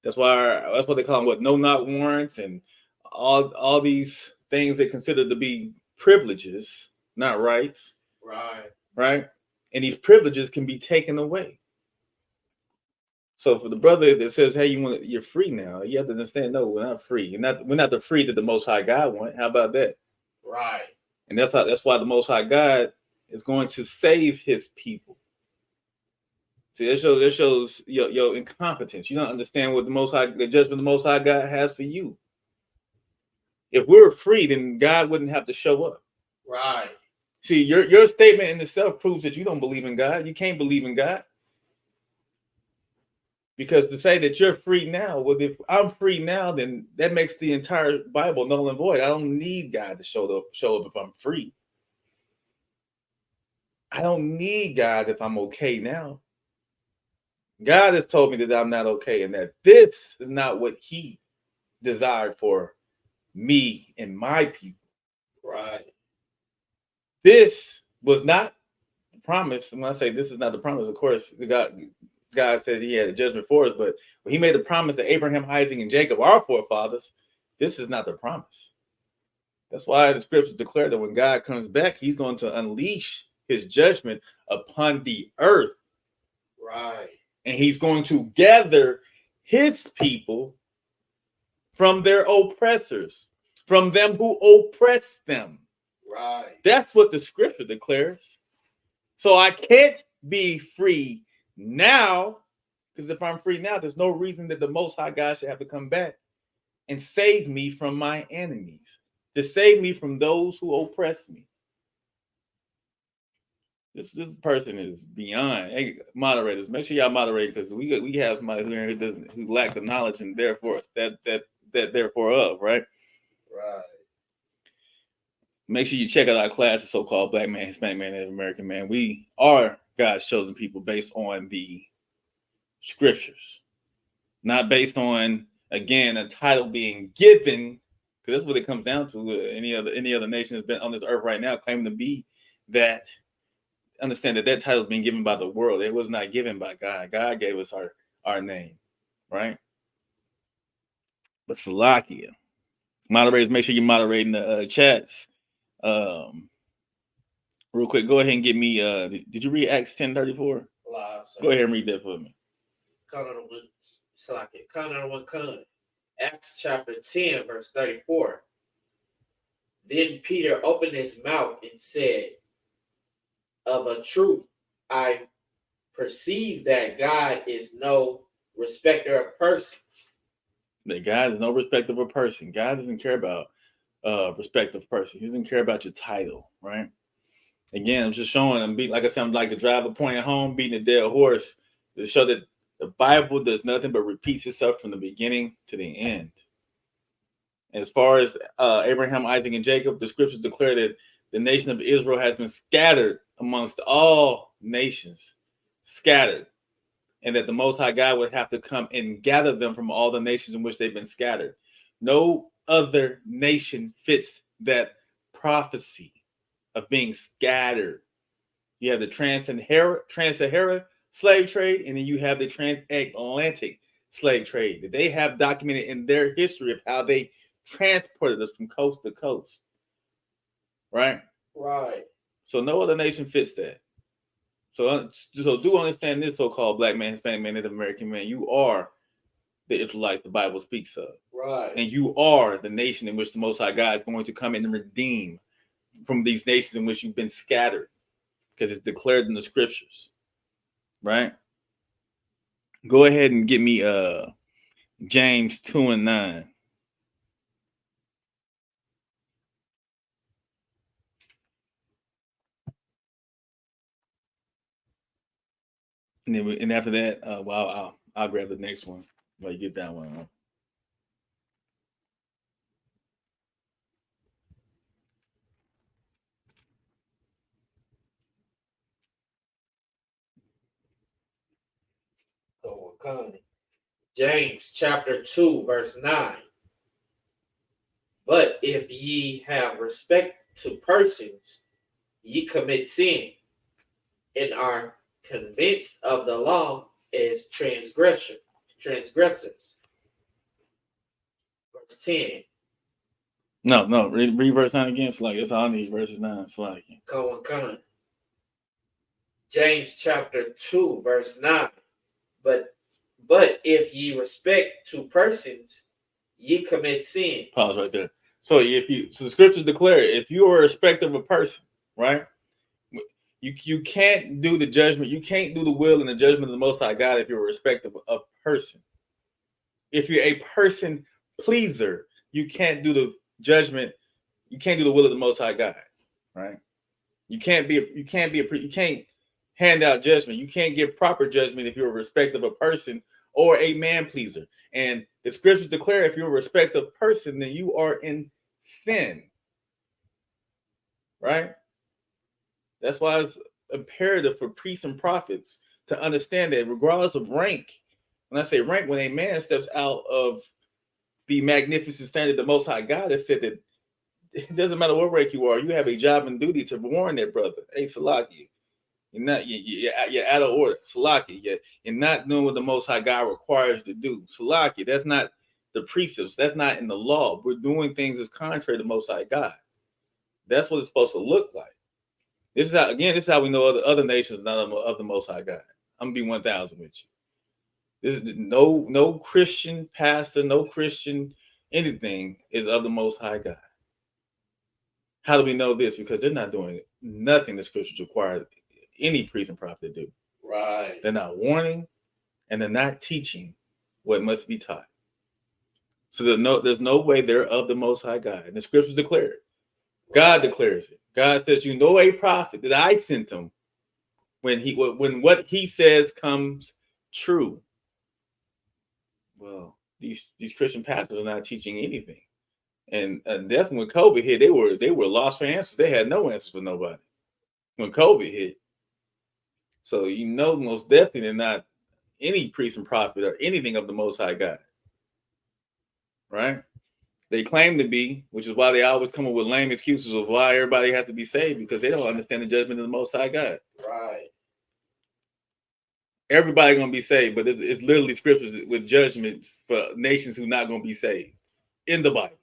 That's what they call them, what, no knock warrants and all these things they consider to be privileges, not rights. Right. And these privileges can be taken away. So for the brother that says, "Hey, you're free now," you have to understand, no, we're not free. We're not the free that the Most High God wants. How about that? Right. And that's why the Most High God is going to save His people. See, that shows your incompetence. You don't understand what the judgment the Most High God has for you. If we were free, then God wouldn't have to show up. Right. See, your statement in itself proves that you don't believe in God. You can't believe in God. Because to say that you're free now, well, if I'm free now, then that makes the entire Bible null and void. I don't need God to show up if I'm free. I don't need God if I'm okay now. God has told me that I'm not okay and that this is not what He desired for me and my people. Right. This was not the promise. And when I say this is not the promise, of course, God said He had a judgment for us, but when He made the promise to Abraham, Isaac, and Jacob, our forefathers, this is not the promise. That's why the scriptures declare that when God comes back, He's going to unleash His judgment upon the earth. Right. And He's going to gather His people from their oppressors, from them who oppress them. Right. That's what the scripture declares. So I can't be free now, because if I'm free now, there's no reason that the Most High God should have to come back and save me from my enemies, to save me from those who oppress me. This person is beyond. Hey, moderators, make sure y'all moderate, because we have somebody who lack the knowledge and therefore therefore of, right? Right. Make sure you check out our class, the so-called Black Man, Hispanic Man, Native American Man. We are God's chosen people based on the scriptures, not based on, again, a title being given, because that's what it comes down to. Any other nation that's been on this earth right now claiming to be that. Understand that title is being given by the world. It was not given by God. God gave us our name, right? But Salakia, moderators, make sure you're moderating the chats. Real quick, go ahead and get me. Did you read Acts 10:34? Go ahead and read that for me. Acts chapter 10, verse 34. Then Peter opened his mouth and said, "Of a truth, I perceive that God is no respecter of persons." That God is no respecter of a person. God doesn't care about respect of person. He doesn't care about your title, right? Again, I'm just showing. Like I said, I'm like to drive a point home, beating a dead horse, to show that the Bible does nothing but repeats itself from the beginning to the end. As far as Abraham, Isaac, and Jacob, the scriptures declare that the nation of Israel has been scattered amongst all nations, scattered, and that the Most High God would have to come and gather them from all the nations in which they've been scattered. No other nation fits that prophecy of being scattered. You have the trans-Sahara slave trade, and then you have the transatlantic slave trade that they have documented in their history of how they transported us from coast to coast. Right? Right. So no other nation fits that. So do understand this, so-called black man, Hispanic man, Native American man. You are the Israelites the Bible speaks of. Right. And you are the nation in which the Most High God is going to come in and redeem from these nations in which you've been scattered, because it's declared in the scriptures. Right? Go ahead and get me James 2:9. And then and after that, I'll grab the next one while you get that one. James chapter 2, verse 9. But if ye have respect to persons, ye commit sin, and are convinced of the law as transgressors. Verse 10. No, read verse 9 again. It's like it's all these verses 9. It's like Come on. James chapter 2, verse 9. But if ye respect to persons, ye commit sin. Pause right there. So the scriptures declare, if you are a respect of a person, right? You can't do the judgment. You can't do the will and the judgment of the Most High God if you're a respect of a person. If you're a person pleaser, you can't do the judgment. You can't do the will of the Most High God, right? You can't hand out judgment. You can't give proper judgment if you're a respect of a person or a man pleaser. And the scriptures declare, if you're a respect of person, then you are in sin, right? That's why it's imperative for priests and prophets to understand that regardless of rank, when I say rank, when a man steps out of the magnificent standard of the Most High God, it said that it doesn't matter what rank you are, you have a job and duty to warn that brother. Hey, Salaki, you're out of order. Salaki, you're not doing what the Most High God requires you to do. Salaki, that's not the precepts. That's not in the law. We're doing things as contrary to the Most High God. That's what it's supposed to look like. This is how we know other nations not of the Most High God. I'm gonna be 1,000 with you. This is no Christian pastor, no Christian anything is of the Most High God. How do we know this? Because they're not doing nothing the scriptures require any priest and prophet to do. Right. They're not warning, and they're not teaching what must be taught. So there's no way they're of the Most High God. And the scriptures declare it. God declares it. God says, you know a prophet that I sent him when what he says comes true. Well, these Christian pastors are not teaching anything. And definitely when COVID hit, they were lost for answers. They had no answers for nobody when COVID hit. So most definitely they're not any priest and prophet or anything of the Most High God. Right? They claim to be, which is why they always come up with lame excuses of why everybody has to be saved, because they don't understand the judgment of the Most High God. Right. Everybody's gonna be saved, but it's literally scriptures with judgments for nations who are not gonna be saved in the Bible.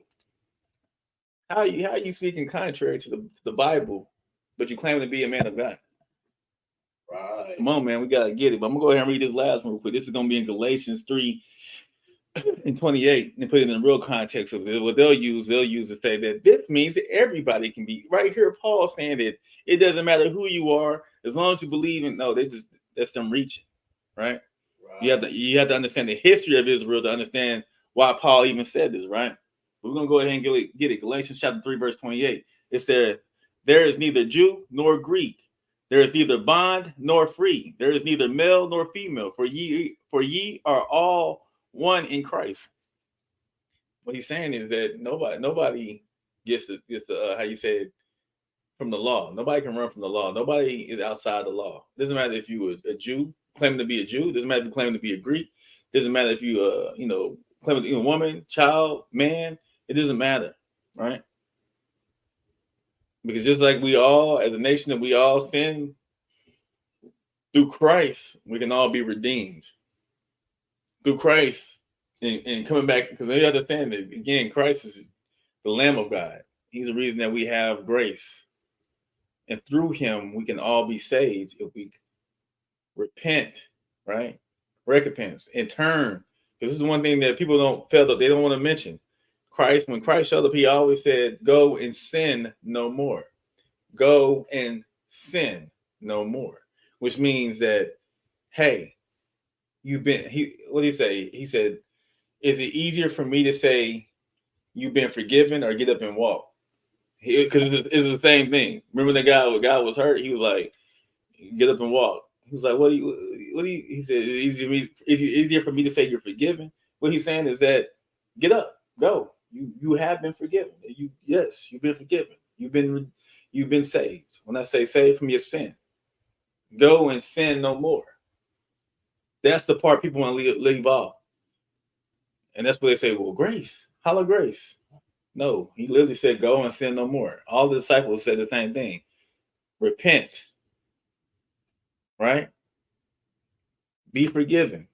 How are you speaking contrary to the Bible, but you claim to be a man of God? Right. Come on, man, we gotta get it. But I'm gonna go ahead and read this last one real quick. This is gonna be in Galatians 3 and 28, and put it in the real context of it. What they'll use to say that this means that everybody can be right here. Paul saying that it doesn't matter who you are, as long as you believe in. No, that's them reaching, right? You have to understand the history of Israel to understand why Paul even said this, right? We're gonna go ahead and get it. Galatians chapter 3, verse 28. It said, "There is neither Jew nor Greek. There is neither bond nor free. There is neither male nor female. For ye are all one in Christ." What he's saying is that nobody gets the how you say it, from the law. Nobody can run from the law. Nobody is outside the law. Doesn't matter if you a Jew, claiming to be a Jew. Doesn't matter if you claim to be a Greek. Doesn't matter if you claim to be a woman, child, man. It doesn't matter, right? Because just like we all, as a nation, that we all sin, through Christ, we can all be redeemed. Through Christ, and coming back, because you understand that, again, Christ is the Lamb of God. He's the reason that we have grace. And through him, we can all be saved if we repent, right? Recompense and turn. Because this is one thing that people don't feel that they don't want to mention. Christ, when Christ showed up, he always said, go and sin no more. Go and sin no more. Which means that, hey, what did he say? He said, is it easier for me to say you've been forgiven or get up and walk? Because it's the same thing. Remember the guy was hurt? He was like, get up and walk. He was like, he said, it's easier for me to say you're forgiven. What he's saying is that get up, go. You have been forgiven. You've been forgiven. You've been saved. When I say saved from your sin, go and sin no more. That's the part people want to leave off. And that's what they say, well, grace, holla grace. No, he literally said, go and sin no more. All the disciples said the same thing. Repent, right? Be forgiven,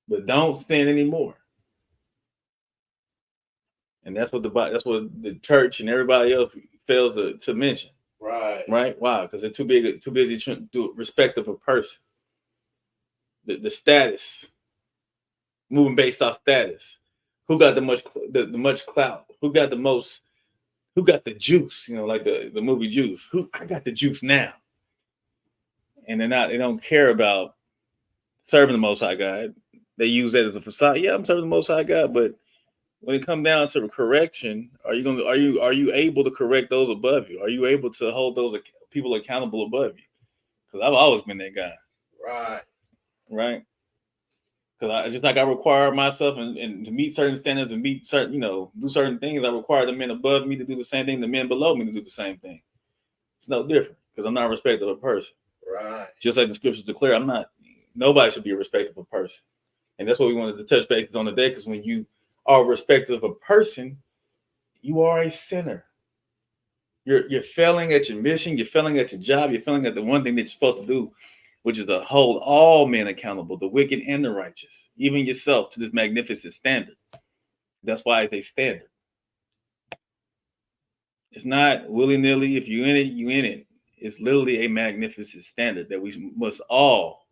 but don't sin anymore. And that's what the church and everybody else fails to mention. Right. Right? Why? Because they're too busy to do respect of a person. The status, moving based off status. Who got the much clout? Who got the juice? You know, like the movie Juice. I got the juice now. And they don't care about serving the Most High God. They use that as a facade. Yeah, I'm serving the Most High God, but when it comes down to correction, are you able to correct those above you? Are you able to hold those people accountable above you? Because I've always been that guy. Right. Because I require myself and to meet certain standards and meet certain, do certain things. I require the men above me to do the same thing, the men below me to do the same thing. It's no different because I'm not a respectable person. Right. Just like the scriptures declare, nobody should be a respectable person. And that's what we wanted to touch bases on today, because when you are respectful of a person, you are a sinner. You're failing at your mission, you're failing at your job, you're failing at the one thing that you're supposed to do, which is to hold all men accountable, the wicked and the righteous, even yourself, to this magnificent standard. That's why it's a standard. It's not willy-nilly. If you're in it, you in it. It's literally a magnificent standard that we must all,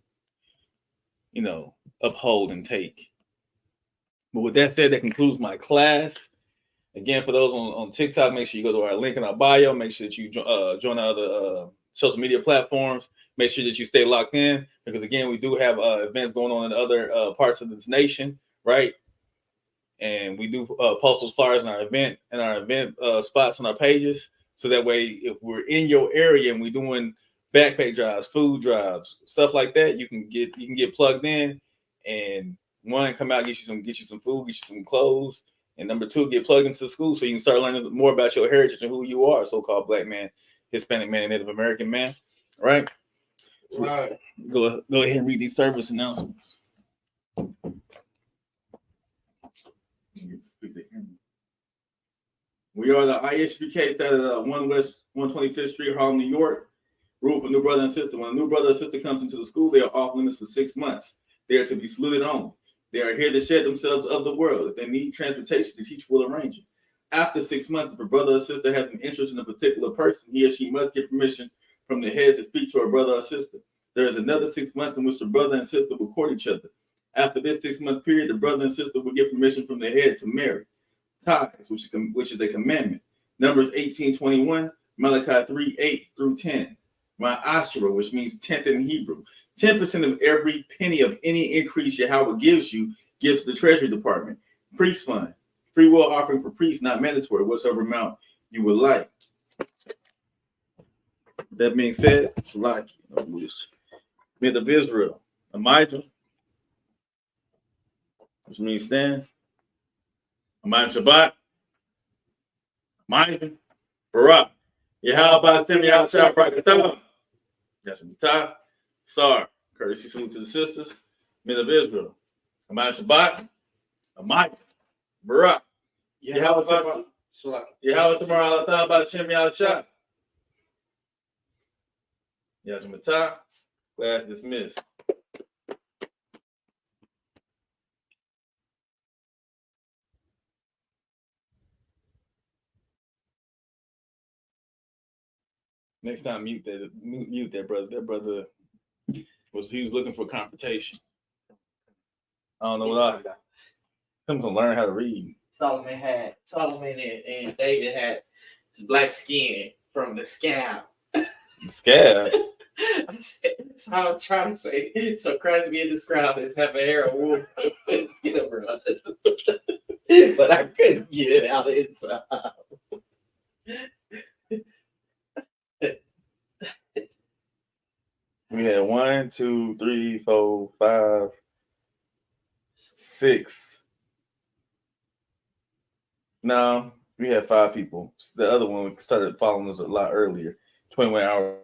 uphold and take. But with that said, that concludes my class. Again, for those on TikTok, make sure you go to our link in our bio. Make sure that you join our other social media platforms. Make sure that you stay locked in, because again, we do have events going on in other parts of this nation, right? And we do post those flyers in our event spots on our pages, so that way, if we're in your area and we're doing backpack drives, food drives, stuff like that, you can get plugged in, and one, come out, get you some food, get you some clothes, and number two, get plugged into the school so you can start learning more about your heritage and who you are, so-called Black man, Hispanic man, and Native American man, right? So right. Go ahead and read these service announcements. We are the I.S.U.P.K, started at 1 West 125th Street, Harlem, New York. Rule for new brother and sister. When a new brother or sister comes into the school, they are off limits for 6 months. They are to be saluted only. They are here to shed themselves of the world. If they need transportation, the teacher will arrange it. After 6 months, if a brother or sister has an interest in a particular person, he or she must get permission from the head to speak to a brother or sister. There is another 6 months in which the brother and sister will court each other. After this 6 month period, the brother and sister will get permission from the head to marry. Tithes, which is a commandment. Numbers 18:21, Malachi 3:8-10. Ma'asherah, which means 10th in Hebrew. 10% of every penny of any increase Yahweh gives you, gives to the Treasury Department. Priest fund, free will offering for priests, not mandatory, whatsoever amount you would like. That being said, Salaki, men of Israel, Amijah, which means stand. Amijah Shabbat, Amijah, Barak, Yahweh Semi outside Brakatham. That's Matah, Star, courtesy salute to the sisters, men of Israel. Amijah Shabbat, Amijah, Barak, Yahweh Yahweh tomorrow, I thought about Shem Yahshua. Yajimata, class dismissed. Next time, mute that brother. That brother he was looking for confrontation. I don't know what I'm gonna learn how to read. Solomon and David had black skin from the scab. Scab. That's how I was trying to say. So Christ being described as having hair of wolf skin over us. But I couldn't get it out inside. We had 1, 2, 3, 4, 5, 6. No, we had 5 people. The other one started following us a lot earlier, 21 hours.